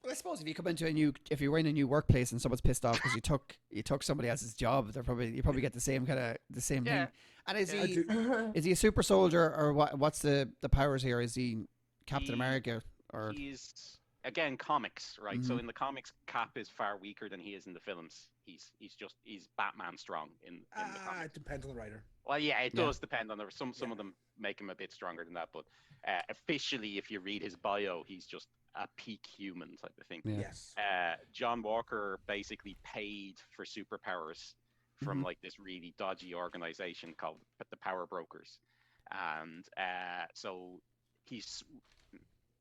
Well, I suppose if you're in a new workplace and someone's pissed off because you took somebody else's job, you probably get the same thing. And is he a super soldier, or what's the powers here? Is he Captain America, or
he's again comics, right? So in the comics, Cap is far weaker than he is in the films. He's Batman strong in the comics.
It depends on the writer.
Well, yeah, it does depend on some of them make him a bit stronger than that, but officially, if you read his bio, he's just a peak human type of thing.
Yeah.
Yes.
John Walker basically paid for superpowers from like this really dodgy organization called the Power Brokers, and so he's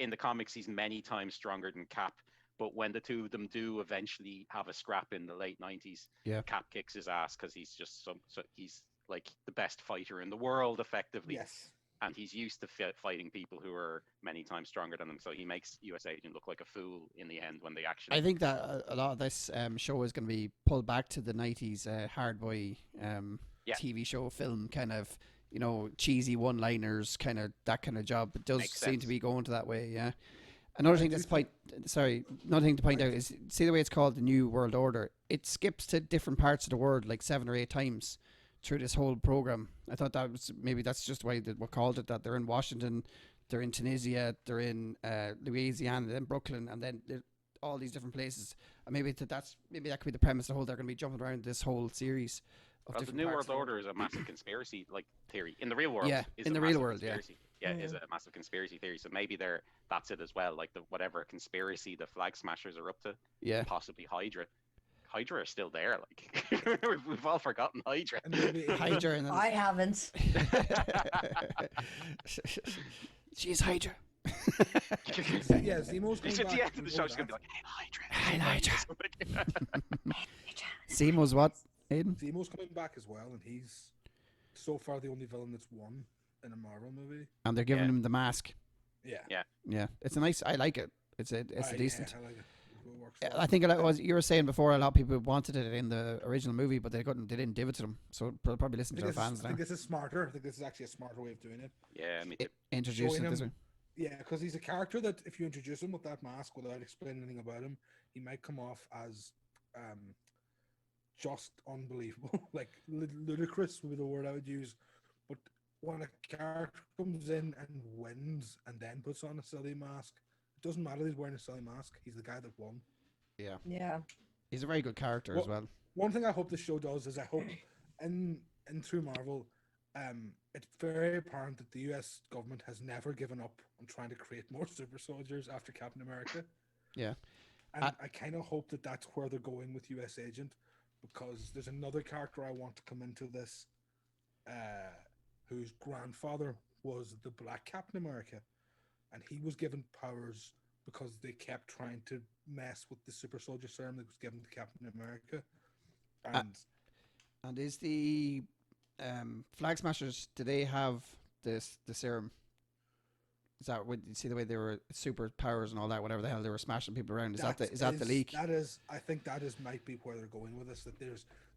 in the comics, he's many times stronger than Cap. But when the two of them do eventually have a scrap in the late 90s, Cap kicks his ass because he's just he's like the best fighter in the world, effectively.
Yes.
and he's used to fighting people who are many times stronger than him. So he makes US Agent look like a fool in the end when they actually.
I think that a lot of this show is going to be pulled back to the 90s hard boy TV show film kind of, you know, cheesy one-liners, kind of that kind of job. It does seem to be going to that way, yeah. Another thing another thing to point out is, see the way it's called the New World Order. It skips to different parts of the world like 7 or 8 times through this whole program. I thought that was, maybe that's just why they called it that. They're in Washington, they're in Tunisia, they're in Louisiana, then Brooklyn, and then all these different places. And maybe that could be the premise of the whole. They're going to be jumping around this whole series.
Well, the New World Order is a massive conspiracy theory in the real world.
Yeah, in the real world,
is a massive conspiracy theory. So maybe that's it as well. Like whatever conspiracy the Flag Smashers are up to.
Yeah.
Possibly Hydra. Hydra are still there. Like we've all forgotten Hydra.
Hydra.
I haven't.
She's Hydra.
Yeah, Zemo's coming back.
At the end of the show, she's gonna be like, "Hey, Hydra."
Zemo's what? Aiden?
Zemo's coming back as well, and he's so far the only villain that's won in a Marvel movie.
And they're giving him the mask.
Yeah.
It's a nice. I like it. It's a decent.
I like it.
I think it was, you were saying before, a lot of people wanted it in the original movie, but they didn't give it to them. So they'll probably listen to their fans now.
I think this is smarter. I think this is actually a smarter way of doing it.
Yeah, me too.
Introduce him this way.
Yeah, because he's a character that if you introduce him with that mask without explaining anything about him, he might come off as just unbelievable. Like ludicrous would be the word I would use. But when a character comes in and wins and then puts on a silly mask, it doesn't matter that he's wearing a silly mask. He's the guy that won.
Yeah.
He's a very good character as well.
One thing I hope the show does is I hope in through Marvel, it's very apparent that the US government has never given up on trying to create more super soldiers after Captain America.
Yeah.
And I kind of hope that that's where they're going with US Agent, because there's another character I want to come into this whose grandfather was the Black Captain America, and he was given powers because they kept trying to mess with the super soldier serum that was given to Captain America.
And is the Flag Smashers, do they have the serum? Is that what you see the way they were superpowers and all that, whatever the hell they were smashing people around? Is that the leak?
I think that might be where they're going with this. That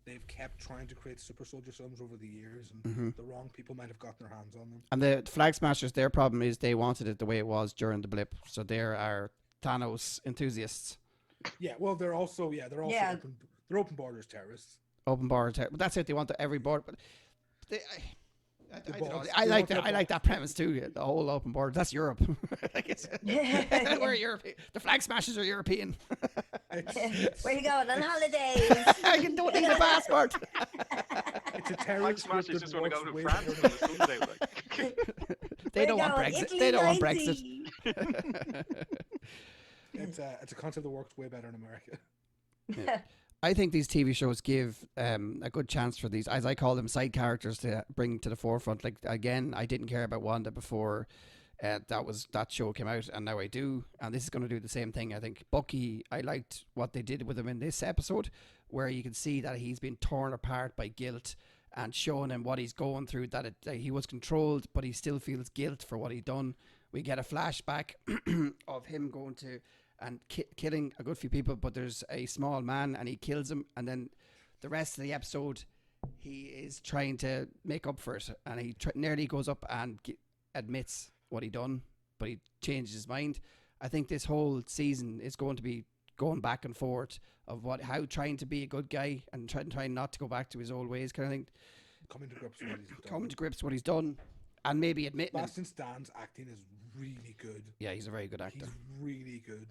they've kept trying to create super soldier serums over the years, and the wrong people might have gotten their hands on them.
And the Flag Smashers, their problem is they wanted it the way it was during the blip, so they are Thanos enthusiasts.
Yeah, well, they're also open borders terrorists.
Open border terrorists, but that's it. They want every border, but I like that. I like that premise too. The whole open border. That's Europe. We're European. The Flag Smashers are European.
Where you going on holidays?
I don't need a passport.
It's a terrorist.
Flag Smashers just want to go to France on a Sunday.
They don't want Brexit.
Italy
They don't want
90.
Brexit.
It's a concept that works way better in America.
Yeah. I think these TV shows give a good chance for these, as I call them, side characters to bring to the forefront. Like, again, I didn't care about Wanda before that show came out, and now I do. And this is going to do the same thing, I think. Bucky, I liked what they did with him in this episode, where you can see that he's been torn apart by guilt and showing him what he's going through, that he was controlled, but he still feels guilt for what he'd done. We get a flashback of him going to and killing a good few people, but there's a small man and he kills him, and then the rest of the episode he is trying to make up for it, and he nearly goes up and admits what he done, but he changes his mind. I think this whole season is going to be going back and forth of how trying to be a good guy and trying not to go back to his old ways, kind of thing.
Coming to grips with what he's done.
Coming to grips with what he's done, and maybe admitting.
Sebastian Stan's acting is really good.
Yeah, he's a very good actor.
He's really good.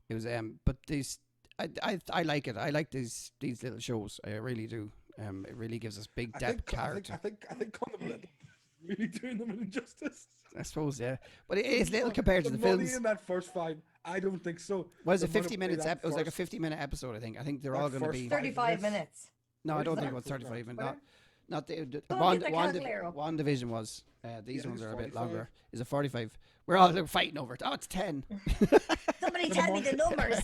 It was but these I like it. I like these little shows. I really do. It really gives us big depth character.
I think Condom really doing them an injustice.
I suppose, yeah. But it is little compared to the films.
In that first 5, I don't think so.
Was it 50 minutes? It was like a 50-minute episode, I think. I think they're all going to be
35 minutes.
No, I don't think it was 35 minutes. Not the one division was. These ones are a bit longer. Is it 45? We're all fighting over it. Oh, it's 10.
Somebody tell me the numbers.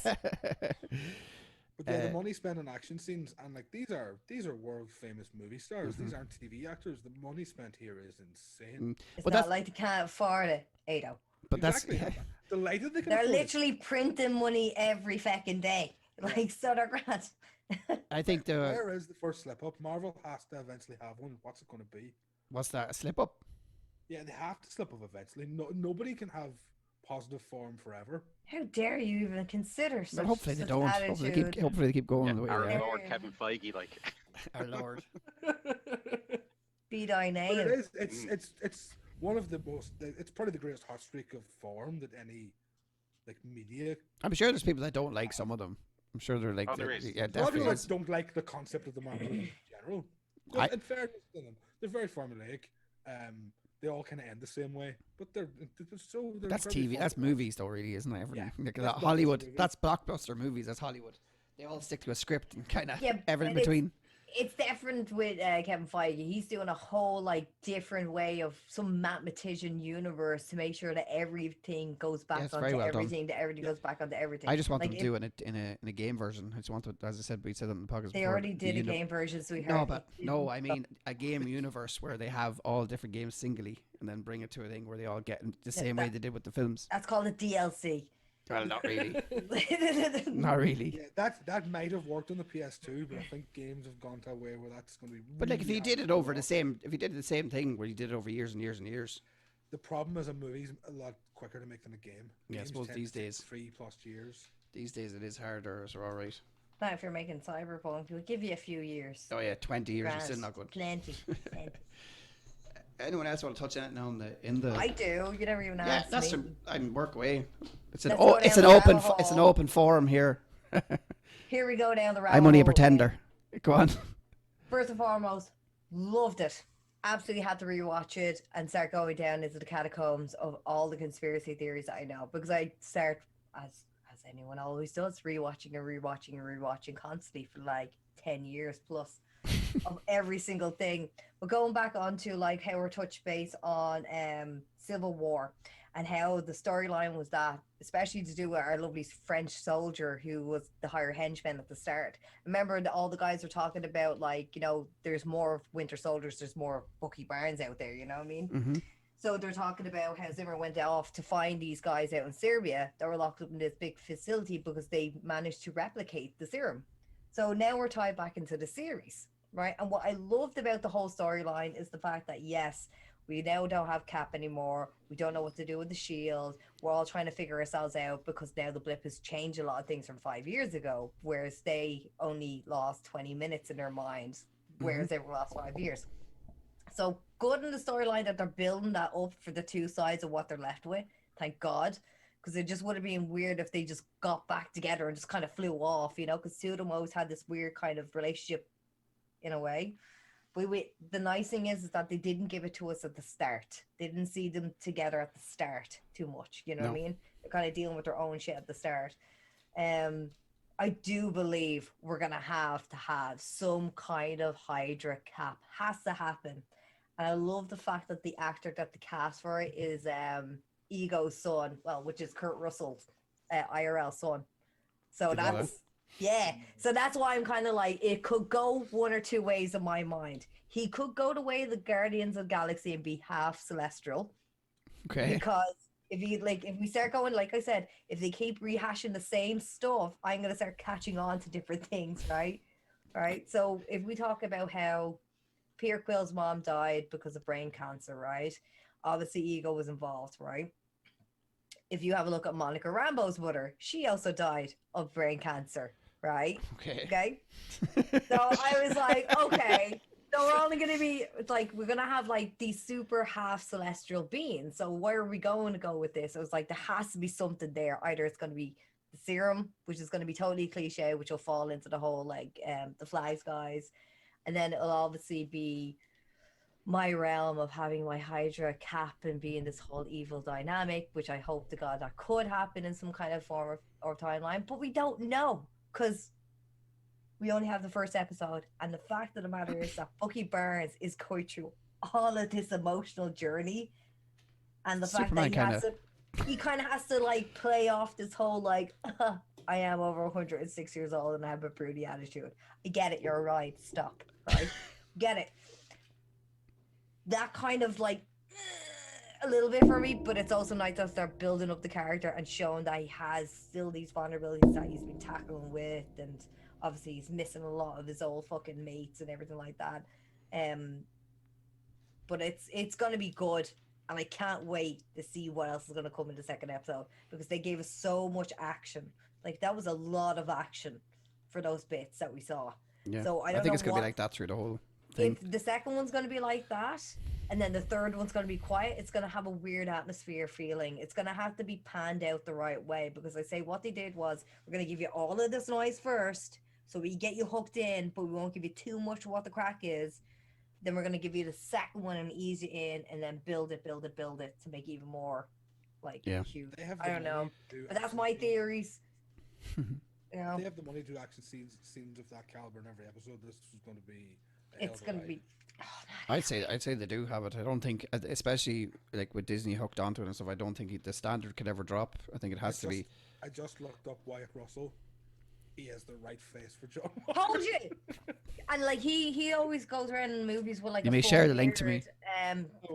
But yeah, the money spent on action scenes, and like these are world famous movie stars. These aren't TV actors. The money spent here is insane.
It's not like they can't afford it, Ado.
But
exactly. That's delighted they can.
They're literally printing money every fucking day. Like, so they're grand.
I think
where is the first slip up? Marvel has to eventually have one. What's it going to be?
What's that? A slip up?
Yeah, they have to slip up eventually. Nobody can have positive form forever.
How dare you even consider such,
hopefully they don't.
Attitude.
Hopefully they keep going the way
our
they are.
Lord Kevin Feige, like
Our Lord.
Be thy name.
But it is. It's one of the most. It's probably the greatest hot streak of form that any like media.
I'm sure there's people that don't like some of them. I'm sure they're like.
There is.
Yeah,
a lot of people
definitely.
don't like the concept of the Marvel in general. In fairness to them, they're very formulaic. They all kind of end the same way, but they're so.
That's TV. That's movies, though, really, isn't it? Everything.
Yeah,
Like
that's
Hollywood.
movies.
That's blockbuster movies. That's Hollywood. They all stick to a script and kind of
Yeah,
everything
but
between.
It's different with Kevin Feige. He's doing a whole like different way of some mathematician universe to make sure that everything goes back
it's very
onto
well done.
everything. That everything goes back onto everything.
I just want
like
them to do it in a game version. I just want to, as I said, we said on the podcast.
They
before,
already did a game version, so we heard.
No, but no, I mean a game universe where they have all different games singly, and then bring it to a thing where they all get in the same way they did with the films.
That's called a DLC.
Well, not really. Not really.
Yeah, that might have worked on the PS2, but I think games have gone to a way where that's going to be.
But like, if
really
you did
hard
it
to
over
pull
the same, if you did the same thing where you did it over years and years and years.
The problem is a movie's a lot quicker to make than a game.
Yeah, I
Games
suppose
tend
these
to take
days.
3+ years.
These days it is harder, so all right.
Not if you're making Cyberpunk, it'll give you a few years.
Oh yeah, 20 years is
Grand.
still not good.
Plenty.
Anyone else want to touch on it now in the?
I do. You never even
Yeah,
asked
that's
me.
I can work away. It's an
Let's go
it's
down
an
the
open
rabbit
it's an
hole.
open forum here.
Here we go down the rabbit
I'm only a
hole.
pretender. Go on.
First and foremost, loved it. Absolutely had to rewatch it and start going down into the catacombs of all the conspiracy theories that I know, because I start as anyone always does, rewatching constantly for like 10 years plus of every single thing. But going back onto like how we're touch base on Civil War and how the storyline was that, especially to do with our lovely French soldier who was the higher henchman at the start. Remember that all the guys were talking about, like, you know, there's more Winter Soldiers, there's more Bucky Barnes out there, you know what I mean?
Mm-hmm.
So they're talking about how Zimmer went off to find these guys out in Serbia that were locked up in this big facility because they managed to replicate the serum. So now we're tied back into the series, right? And what I loved about the whole storyline is the fact that, yes, we now don't have Cap anymore. We don't know what to do with the Shield. We're all trying to figure ourselves out because now the blip has changed a lot of things from 5 years ago, whereas they only lost 20 minutes in their minds, whereas they were lost 5 years. So good in the storyline that they're building that up for the two sides of what they're left with. Thank God. Because it just would have been weird if they just got back together and just kind of flew off, you know, because two of them always had this weird kind of relationship in a way. But the nice thing is that they didn't give it to us at the start. They didn't see them together at the start too much, you know what I mean? They're kind of dealing with their own shit at the start. I do believe we're going to have some kind of Hydra Cap. Has to happen. And I love the fact that the actor that they cast for it is Ego's son, well, which is Kurt Russell's IRL son. So so that's why I'm kind of like, it could go one or two ways in my mind. He could go the way of the Guardians of the Galaxy and be half celestial.
Okay.
Because if we start going, like I said, if they keep rehashing the same stuff, I'm gonna start catching on to different things, right? Right. So if we talk about how Peter Quill's mom died because of brain cancer, right? Obviously, Ego was involved, right? If you have a look at Monica Rambeau's mother, she also died of brain cancer, right? Okay. So I was like, okay, so we're only going to be like, we're going to have like these super half celestial beings. So where are we going to go with this? I was like, there has to be something there. Either it's going to be the serum, which is going to be totally cliche, which will fall into the whole like the flags guys. And then it'll obviously be my realm of having my Hydra Cap and being this whole evil dynamic, which I hope to God that could happen in some kind of form or timeline, but we don't know because we only have the first episode. And the fact of the matter is that Bucky Barnes is going through all of this emotional journey, and the fact that he kind of has to like play off this whole like I am over 106 years old and I have a broody attitude. I get it. You're right. Stop. Right? Get it. That kind of like a little bit for me, but it's also nice that they're building up the character and showing that he has still these vulnerabilities that he's been tackling with, and obviously he's missing a lot of his old fucking mates and everything like that. But it's gonna be good, and I can't wait to see what else is gonna come in the second episode, because they gave us so much action. Like, that was a lot of action for those bits that we saw.
Yeah.
So I
think it's gonna be like that through the whole thing.
If the second one's gonna be like that, and then the third one's gonna be quiet, it's gonna have a weird atmosphere feeling. It's gonna have to be panned out the right way, because I say what they did was, we're gonna give you all of this noise first, so we get you hooked in, but we won't give you too much of what the crack is. Then we're going to give you the second one and ease you in, and then build it to make it even more, like, huge. I don't know. But that's my theories. You know?
They have the money to do action scenes of that caliber in every episode. This is going to be...
It's going to be...
I'd say they do have it. I don't think, especially like with Disney hooked onto it and stuff, I don't think the standard could ever drop. I think it has to be...
I just looked up Wyatt Russell. He has the right face for John.
Told you. And like he always goes around in movies with like.
You may share the link to me.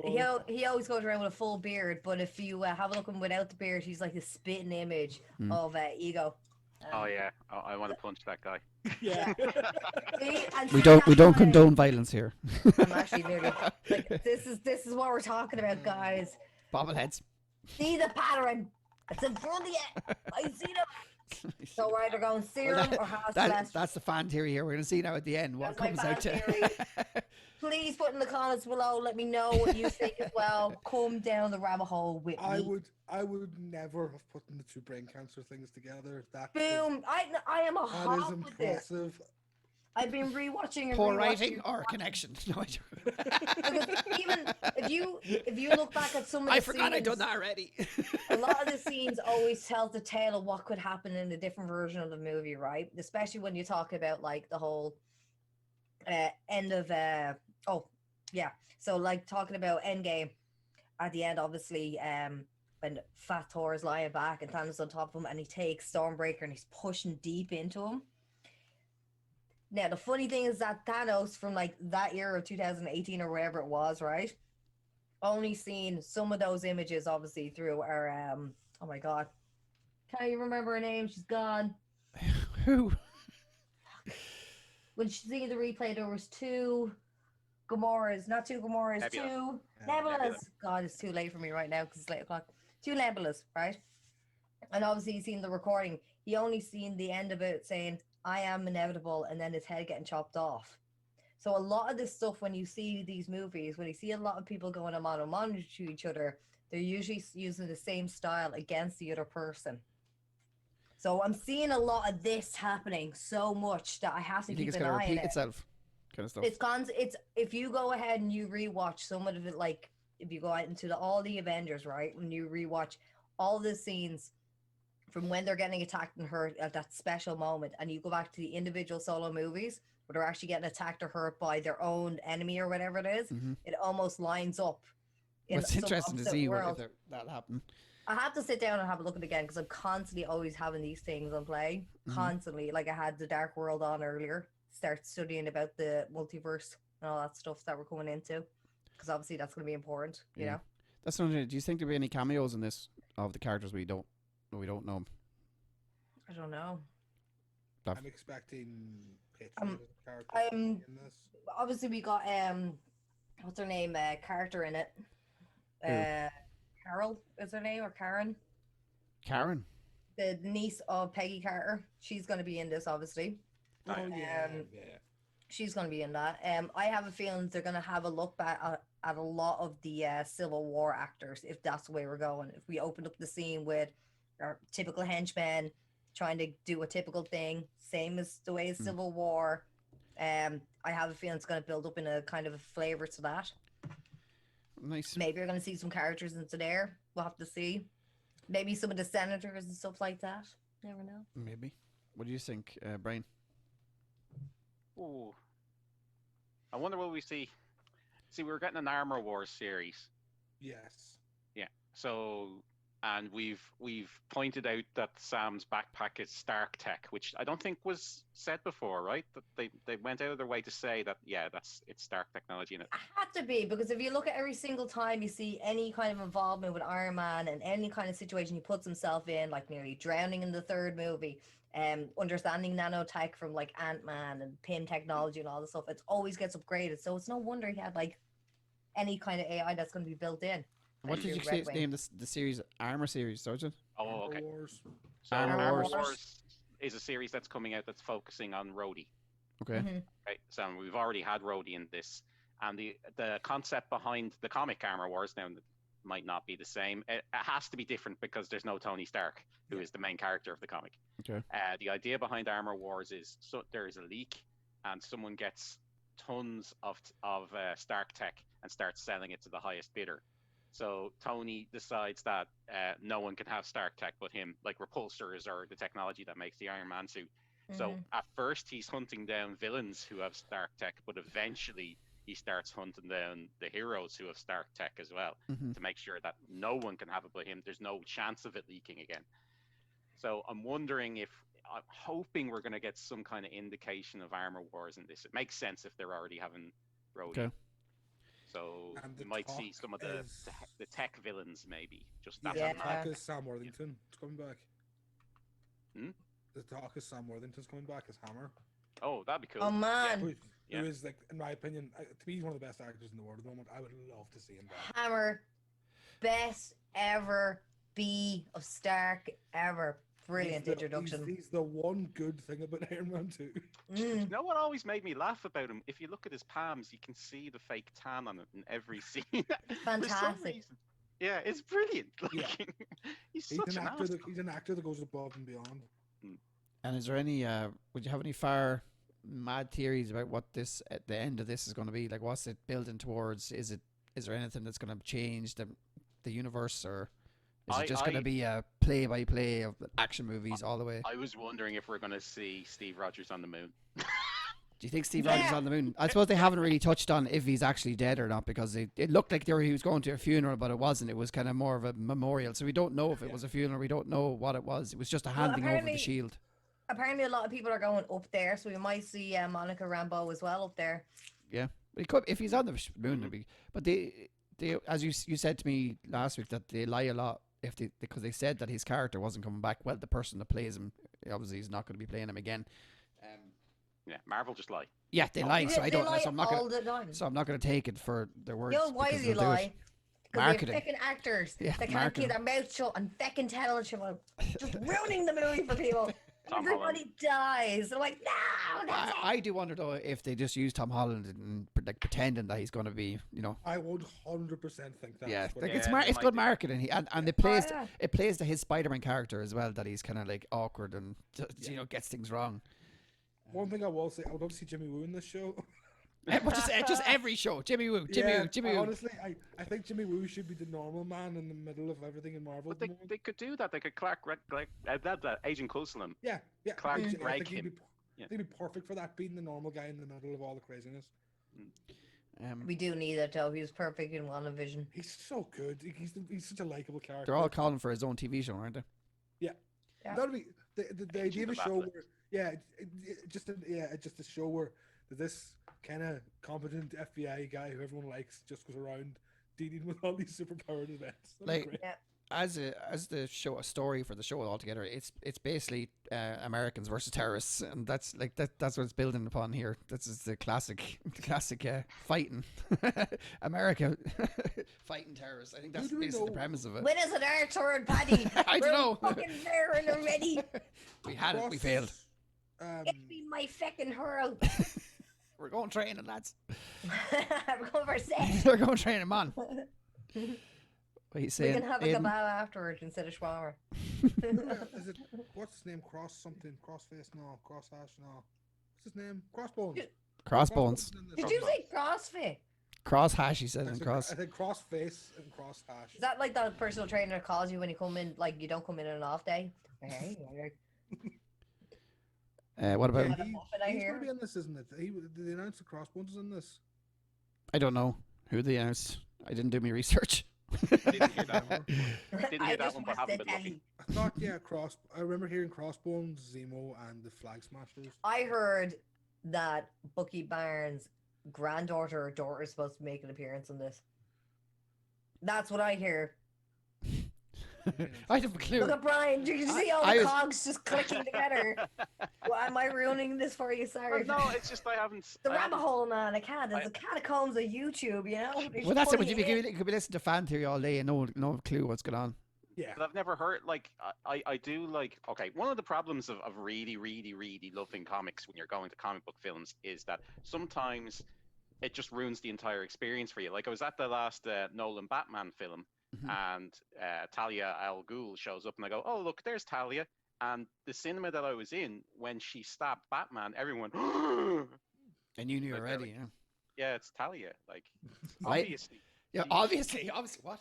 He always goes around with a full beard, but if you have a look at him without the beard, he's like the spitting image of Ego.
Oh yeah, I want to punch that guy.
Yeah.
we don't condone violence here.
I'm actually nearly like this is what we're talking about, guys.
Bobbleheads.
See the pattern. It's in front of you. I see them. So we're either going serum or house
that's the fan theory here. We're going to see now at the end what comes out to.
Please put in the comments below. Let me know what you think as well. Come down the rabbit hole with me.
I would never have put the two brain cancer things together.
Boom! I am a hot. That is impressive. I've been rewatching and
poor writing or connection. No,
even if you look back at some of the
I forgot
scenes,
I'd done that already.
A lot of the scenes always tell the tale of what could happen in a different version of the movie, right? Especially when you talk about like the whole end of so like talking about Endgame at the end, obviously when Fat Thor is lying back and Thanos on top of him, and he takes Stormbreaker and he's pushing deep into him. Now, the funny thing is that Thanos from like that year of 2018 or whatever it was, right? Only seen some of those images, obviously, through our, oh my God. Can't you remember her name? She's gone.
Who?
When she's seeing the replay, there was two Gamoras, not two Gamoras, two Nebulas. God, it's too late for me right now because it's late o'clock. Two Nebulas, right? And obviously, he's seen the recording. He only seen the end of it saying, I am inevitable, and then his head getting chopped off. So a lot of this stuff, when you see these movies, when you see a lot of people going a mano to each other, they're usually using the same style against the other person. So I'm seeing a lot of this happening so much that I have to keep an eye on it.
Repeat itself, kind of stuff.
It's if you go ahead and you rewatch some of it, like if you go out into all the Avengers, right? When you rewatch all the scenes from when they're getting attacked and hurt at that special moment, and you go back to the individual solo movies where they're actually getting attacked or hurt by their own enemy or whatever it is, it almost lines up.
It's interesting to see what that happened.
I have to sit down and have a look at it again because I'm constantly always having these things on play. Constantly. Like I had the Dark World on earlier, start studying about the multiverse and all that stuff that we're coming into, because obviously that's going to be important, you know?
That's not. Do you think there'll be any cameos in this of the characters we don't know?
I don't know.
I'm expecting characters in this.
Obviously we got what's her name? Carter in it. Carol is her name, or Karen?
Karen.
The niece of Peggy Carter. She's going to be in this, obviously.
Oh yeah.
She's going to be in that. I have a feeling they're going to have a look back at a lot of the Civil War actors, if that's the way we're going. If we opened up the scene with our typical henchmen trying to do a typical thing, same as the way Civil War, I have a feeling it's going to build up in a kind of a flavor to that.
Nice.
Maybe you're going to see some characters into there. We'll have to see. Maybe some of the senators and stuff like that. Never know.
Maybe. What do you think, Brian?
Ooh. I wonder what we see. See, we're getting an Armor Wars series.
Yes.
Yeah. So, and we've pointed out that Sam's backpack is Stark tech, which I don't think was said before, right? That they went out of their way to say that it's Stark technology in it.
It had to be, because if you look at every single time you see any kind of involvement with Iron Man and any kind of situation he puts himself in, like nearly drowning in the third movie, understanding nanotech from like Ant-Man and Pym technology and all this stuff, it always gets upgraded. So it's no wonder he had like any kind of AI that's going to be built in.
What did you say name the series? Armor series, Sergeant?
Oh, okay.
Armor Wars.
So
Armor
Wars is a series that's coming out that's focusing on Rhodey.
Okay.
Right. So we've already had Rhodey in this, and the concept behind the comic Armor Wars now might not be the same. It has to be different because there's no Tony Stark, who is the main character of the comic.
Okay.
The idea behind Armor Wars is there is a leak, and someone gets tons of Stark tech and starts selling it to the highest bidder. So Tony decides that no one can have Stark tech but him, like repulsors or the technology that makes the Iron Man suit. So at first he's hunting down villains who have Stark tech, but eventually he starts hunting down the heroes who have Stark tech as well, to make sure that no one can have it but him. There's no chance of it leaking again. So I'm hoping we're going to get some kind of indication of Armor Wars in this. It makes sense if they're already having Rhodey. Okay. So we might see some of the tech villains, maybe. Just that.
The talk is Sam Worthington. It's coming back. The talk is Sam Worthington's coming back as Hammer.
Oh, that'd be cool.
Oh man,
who is, like, in my opinion, to me, he's one of the best actors in the world at the moment. I would love to see him back.
Hammer, best ever B of Stark ever. Brilliant introduction.
He's the one good thing about Iron Man 2.
You know what always made me laugh about him? If you look at his palms, you can see the fake tan on it in every scene.
Fantastic.
Yeah, it's brilliant. Like, he's such an actor.
He's an actor that goes above and beyond.
And is there any? Would you have any far mad theories about what this at the end of this is going to be? Like, what's it building towards? Is there anything that's going to change the universe, or is it just going to be a play-by-play of action movies all the way?
I was wondering if we're going to see Steve Rogers on the moon.
Do you think Steve Rogers is on the moon? I suppose they haven't really touched on if he's actually dead or not, because it looked like he was going to a funeral, but it wasn't. It was kind of more of a memorial. So we don't know if it was a funeral. We don't know what it was. It was just a handing over the shield.
Apparently a lot of people are going up there, so we might see Monica Rambeau as well up there.
Yeah, but he could, if he's on the moon. It'd be, but they as you said to me last week, that they lie a lot because they said that his character wasn't coming back. Well, the person that plays him, obviously he's not going to be playing him again.
Yeah, Marvel just lie.
Yeah, they lie. So I don't.
Lie
so I'm not
all the time.
So I'm not going to take it for their words.
You know why they lie?
Marketing.
They're feckin' actors.
Yeah,
they can't keep their mouth shut and feckin' tell each other, just ruining the movie for people. Everybody dies. They're like, no, that's it.
I do wonder though if they just use Tom Holland and like pretending that he's going to be, you know.
I would 100% think that.
Yeah, like it's good marketing. And it plays to his Spider-Man character as well, that he's kind of like awkward and you know, gets things wrong.
One thing I will say, I would love to see Jimmy Woo in this show.
But just every show, Jimmy Woo.
Honestly, I think Jimmy Woo should be the normal man in the middle of everything in Marvel.
But they could do that. They could Agent Coulson him.
Yeah.
Clark
I
Gregg
think
him.
He'd be perfect for that, being the normal guy in the middle of all the craziness.
We do need that though. He was perfect in WandaVision.
He's so good. He's such a likable character.
They're all calling for his own TV show, aren't they?
Yeah. That'll be the idea of a show where just a show where this kind of competent FBI guy who everyone likes just goes around dealing with all these superpowered events.
Like, as the show, a story for the show altogether, it's basically Americans versus terrorists, and that's what it's building upon here. This is the classic fighting America fighting terrorists. I think that's basically the premise of it.
When is it our turn, Paddy?
I don't know.
We're fucking there and already.
We had it. We failed.
Get me my feckin' hurl.
We're going training, lads.
We're going for sex.
We're going training, man. He's saying,
we can have a kebab afterwards instead of shawarma.
Is it, what's his name? Crossface? No. Crosshash? No. What's his name? Crossbones.
Crossbones.
Did you say CrossFit?
Crosshash, he said. I
said crossface and crosshash.
Is that like that personal trainer calls you when you come in, like you don't come in on an off day?
What about?
He's going to be in this, isn't it? Did they announce the Crossbones is in this?
I don't know who they announced. I didn't do my research.
I didn't hear that one. Didn't hear that one, but haven't been looking.
I thought, yeah, I remember hearing Crossbones, Zemo, and the Flag Smashers.
I heard that Bucky Barnes' granddaughter or daughter is supposed to make an appearance in this. That's what I hear.
I have a clue.
Look at Brian. You can see all the cogs just clicking together. Well, am I ruining this for you? Sorry.
Well, no, it's just I haven't.
The rabbit hole, man. I can't. There's the catacombs of YouTube, you know?
Well, that's it. You could be listening to fan theory all day and no clue what's going on.
Yeah.
But I've never heard, like, I do, like, okay, one of the problems of really, really, really loving comics when you're going to comic book films is that sometimes it just ruins the entire experience for you. Like, I was at the last Nolan Batman film, and Talia al Ghul shows up, and I go, oh, look, there's Talia. And the cinema that I was in, when she stabbed Batman, everyone...
And you knew already, yeah.
Yeah, it's Talia. Like, obviously.
Yeah, obviously, what?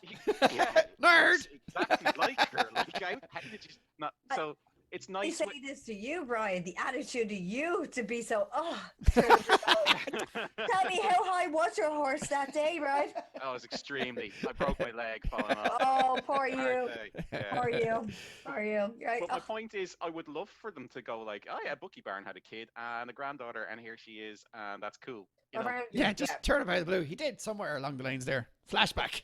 Yeah,
Nerd!
Exactly like her. Like, how did you not? So it's nice.
I say this to you, Brian. The attitude of you to be so. Tell me how high was your horse that day, right?
Oh, it was extremely. I broke my leg falling off.
Oh, poor you.
Yeah.
Poor you. Poor you. Right.
But my point is, I would love for them to go like, oh yeah, Bucky Barnes had a kid and a granddaughter, and here she is, and that's cool. You know?
Yeah, just turn it out of the blue. He did somewhere along the lines there. Flashback.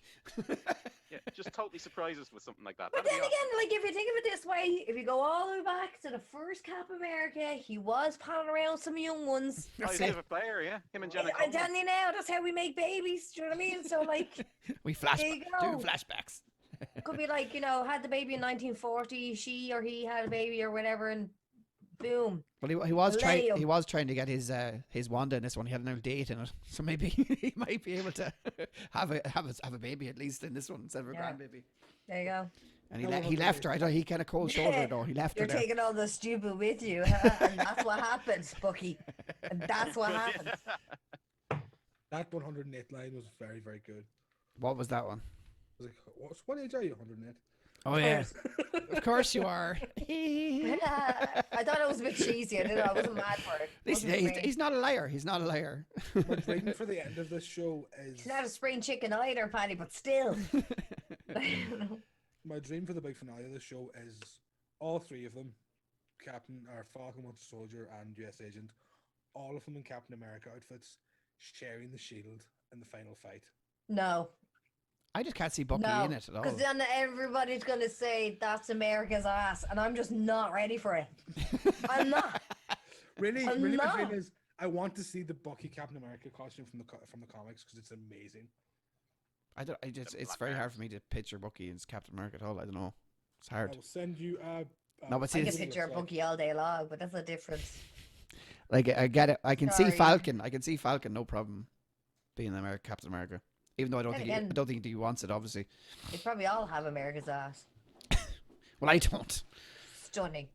Yeah, just totally surprise us with something like that.
But then again, like if you think of it this way, if you go all the way back to the first Cap America, he was palling around some young ones.
He's a player, yeah. Him and Jenna.
I'm telling you now, that's how we make babies. Do you know what I mean? So like,
we do flashbacks.
Could be like, had the baby in 1940, she or he had a baby or whatever, and boom.
Well, he was trying to get his Wanda in this one. He had an old date in it, so maybe he might be able to have a baby at least in this one instead of a grandbaby.
There you go.
And he left her. I thought he kind of cold shouldered her. He left her.
You're taking all the stupid with you, huh? And that's what happens, Bucky. And that's what happens.
That 108 line was very, very good.
What was that one?
I was like, what age are you, 108?
Oh yeah, of course you are.
I thought it was a bit cheesy. I wasn't mad for it.
He's not a liar. He's not a liar.
My dream for the end of this show is...
He's not a spring chicken either, Paddy, but still.
My dream for the big finale of the show is all three of them, Falcon, Winter Soldier, and US Agent, all of them in Captain America outfits, sharing the shield in the final fight.
No.
I just can't see Bucky in it at all.
Because then everybody's going to say that's America's ass, and I'm just not ready for it. I'm not.
Really, my dream is I want to see the Bucky Captain America costume from the comics because it's amazing.
It's very hard for me to picture Bucky as Captain America at all. I don't know. It's hard.
I will send you
I can picture Bucky all day long, but that's a difference.
Like, I get it. I can see Falcon. I can see Falcon, no problem, being Captain America. Even though I don't think he wants it, obviously.
They probably all have America's ass.
Well, I don't.
Stunning.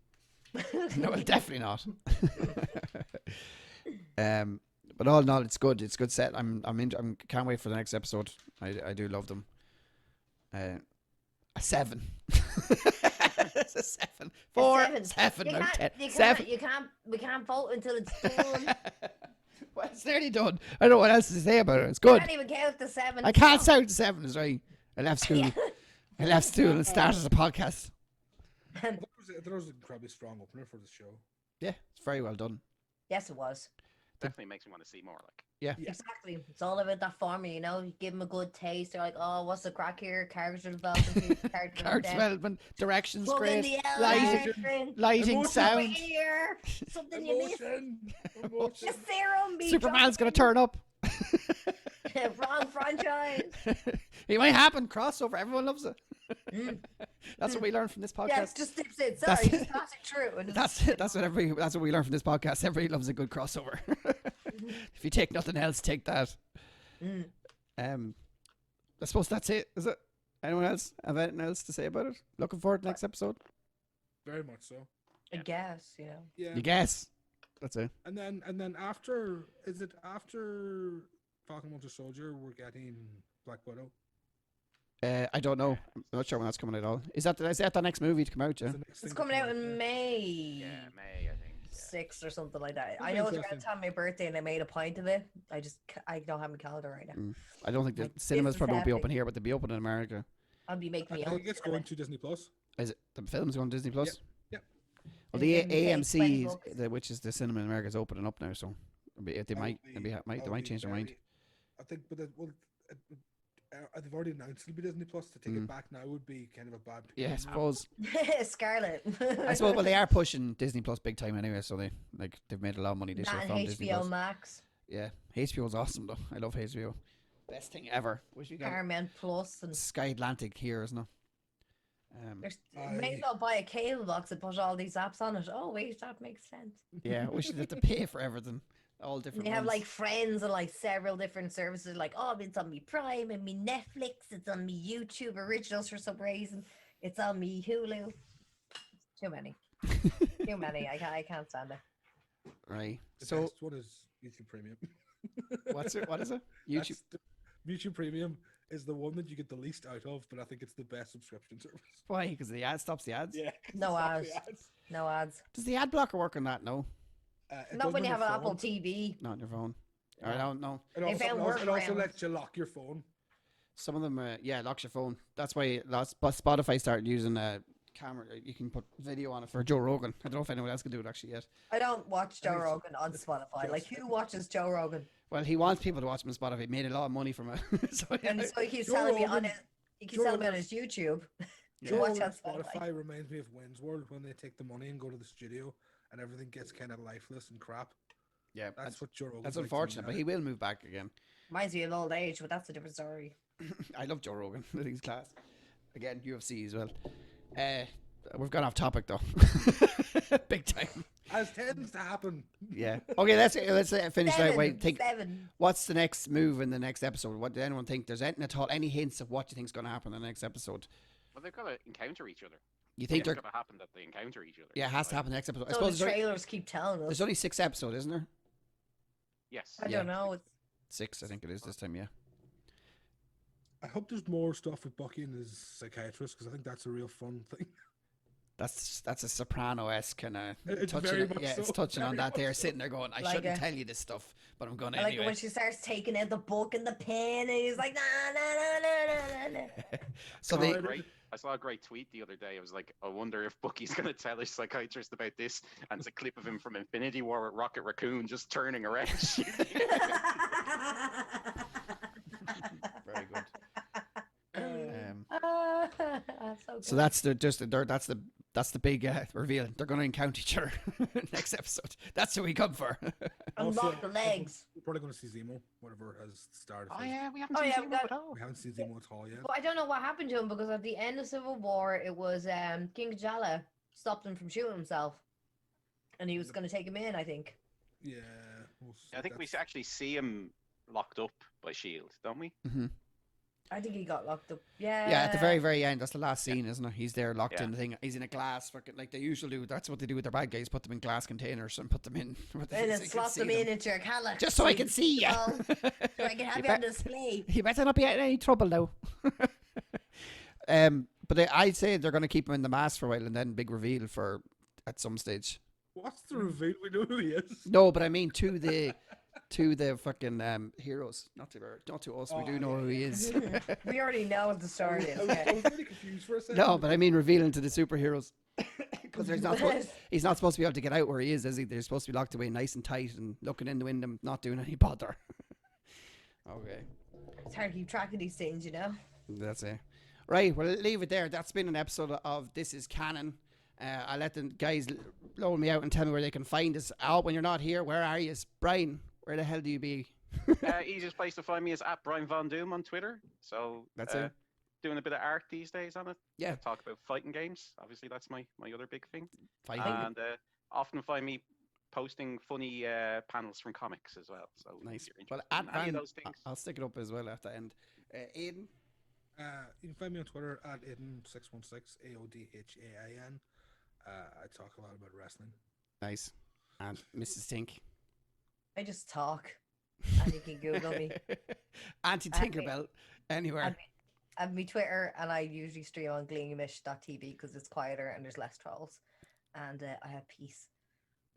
No, definitely not. But all in all, it's good. It's good set. Can't wait for the next episode. I do love them. A 7. It's a 7. 4, 7, no 10. 7.
We can't vote until it's done.
Well, it's nearly done. I don't know what else to say about it. It's good.
I can't even count the 7.
I can't count the 7. Is right. I left school. I left school and started a podcast.
I thought it was an incredibly strong opener for the show.
Yeah, it's very well done.
Yes, it was.
Definitely makes me want to see more. Like.
Yeah.
Exactly. It's all about that formula, you give them a good taste. They're like, oh, what's the crack here? Character development.
Character development, directions, great. Lighting,
Emotion.
sound.
Here. Something you miss.
Emotion.
Serum.
Superman's going to turn up.
Wrong franchise.
It might happen. Crossover. Everyone loves it. That's what we learned from this podcast.
Yeah, just dips in. Sorry, just pass it through.
That's what we learned from this podcast. Everybody loves a good crossover. If you take nothing else, take that. I suppose that's it. Is it? Anyone else have anything else to say about it? Looking forward to the next episode.
Very much so.
I guess,
Yeah.
You guess. That's it.
And then after Falcon Winter Soldier, we're getting Black Widow.
I don't know. I'm not sure when that's coming at all. Is that the next movie to come out? Yeah.
It's coming out in May.
Yeah, May, I think.
6th or something like that. I know it's around the time of my birthday, and I made a point of it. I don't have my calendar right now.
I don't think the cinemas probably won't be open here, but they'll be open in America.
I'll be making me.
I think it's going to Disney Plus.
Is it the film's going to Disney Plus?
Yeah.
Well, the AMC, which is the cinema in America, is opening up now, so they might change their mind.
I think, but they've already announced it'll be Disney Plus. To take it back now would be kind of a bad.
Yeah, I suppose.
Scarlet.
I suppose. Well, they are pushing Disney Plus big time anyway, so they've made a lot of money this year from Disney Plus.
HBO Max.
Yeah, HBO's awesome though. I love HBO. Best thing ever. Wish we got
Paramount Plus and
Sky Atlantic here, isn't it?
May as well buy a cable box and put all these apps on it. Oh wait, that makes sense.
Yeah, we should have to pay for everything. All different.
They have like Friends and like several different services. Like, oh, it's on me Prime and me Netflix. It's on me YouTube Originals for some reason. It's on me Hulu. Too many. Too many. I can't stand it.
Right.
So what is YouTube Premium?
What's it? What is it?
YouTube Premium is the one that you get the least out of, but I think it's the best subscription service.
Why? Because the ad stops the ads?
Yeah.
No ads. No ads.
Does the ad blocker work on that? No.
Not when you have an Apple TV.
Not on your phone. I don't know.
It also lets you lock your phone.
Some of them, locks your phone. That's why Spotify started using a camera. You can put video on it for Joe Rogan. I don't know if anyone else can do it actually yet.
I don't watch Joe Rogan on Spotify. Like, who watches Joe Rogan?
Well, he wants people to watch him on Spotify. He made a lot of money from it. So
he keeps telling me on his YouTube.
Joe Rogan on Spotify reminds me of Wayne's World when they take the money and go to the studio and everything gets kind of lifeless and crap.
Yeah,
that's what Joe Rogan.
That's unfortunate, but he will move back again.
Reminds me of old age, but that's a different story.
I love Joe Rogan. I think he's class. Again, UFC as well. We've gone off topic though, big time.
As tends to happen.
Yeah. Okay, let's finish that way. Think.
7.
What's the next move in the next episode? What did anyone think? There's anything at all? Any hints of what you think's going to happen in the next episode?
Well, they've got to encounter each other.
You think they're
going to happen that they encounter each other?
Yeah, it has to happen next episode.
So
I suppose
the trailers keep telling us.
There's only 6 episodes, isn't there?
Yes.
I don't know. It's
6, I think it is this time. Yeah.
I hope there's more stuff with Bucky and his psychiatrist because I think that's a real fun thing.
That's a Soprano-esque kind of
touching.
It's touching on that. They're sitting there going, "I shouldn't tell you this stuff, but I'm gonna anyway."
Like when she starts taking out the book and the pen, and he's like, "Nah."
So
I saw a great tweet the other day. It was like, I wonder if Bucky's going to tell his psychiatrist about this, and it's a clip of him from Infinity War with Rocket Raccoon just turning around.
Very good.
So
that's the big reveal. They're going to encounter each other next episode. That's what we come for.
Unlock the legs.
We're probably going to see Zemo, whatever has started.
Oh yeah, we haven't seen Zemo at all.
We haven't seen Zemo at all yet.
Well, I don't know what happened to him because at the end of Civil War, it was King T'Challa stopped him from shooting himself, and he was going to take him in. I think.
Yeah.
I think we actually see him locked up by Shield, don't we?
Mm-hmm.
I think he got locked up. Yeah.
Yeah, at the very, very end. That's the last scene, isn't it? He's there locked in the thing. He's in a glass, like they usually do. That's what they do with their bad guys. Put them in glass containers and put them in.
And then slot them into your collar.
Just so I can see you.
So I can have you on display.
You better not be in any trouble now. But I'd say they're going to keep him in the mask for a while and then big reveal at some stage.
What's the reveal? We know who he is.
No, but I mean to the fucking heroes, not to us. We do know who he is.
We already know what the story is.
I was really confused for a second.
No, but I mean revealing to the superheroes because he's not supposed to be able to get out where he is he? They're supposed to be locked away nice and tight and looking in the window, not doing any bother. Okay.
It's hard to keep track of these things, you know.
That's it. Right, well, leave it there. That's been an episode of This Is Canon. I'll let the guys load me out and tell me where they can find us. When you're not here, where are you? Brian, where the hell do you be?
Easiest place to find me is at Brian Von Doom on Twitter. So
that's it.
Doing a bit of art these days on it.
Yeah.
Talk about fighting games. Obviously, that's my other big thing.
Fighting.
And often find me posting funny panels from comics as well. So
nice.
Well, at any of those things.
I'll stick it up as well at the end. Aiden?
You can find me on Twitter at Aiden616, AODHAIN. I talk a lot about wrestling.
Nice. And Mrs. Tink?
I just talk. And you can Google me.
Auntie Tinkerbell, anywhere.
I have me Twitter, and I usually stream on gleamish.tv because it's quieter and there's less trolls. And I have peace.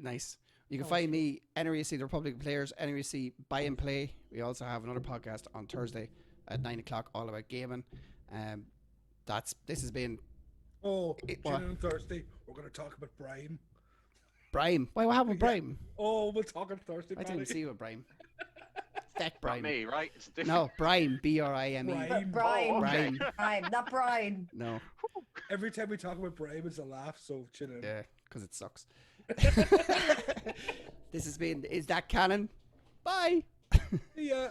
Nice. You can find me, NREC, the Republic of Players, NREC Buy and Play. We also have another podcast on Thursday at 9 o'clock, all about gaming. This has been...
Oh, on Thursday, we're going to talk about Brime.
Brime? Why, what happened with Brime?
Oh, we'll talk on Thursday,
I didn't see you with Brime. Feck Brime.
Not me, right? It's different.
No, Brime, B-R-I-M-E.
Brime.
Oh, okay.
Brime, not Brine.
No.
Every time we talk about Brime, it's a laugh, so chill in.
Yeah, because it sucks. This has been Is That Canon? Bye.
See ya.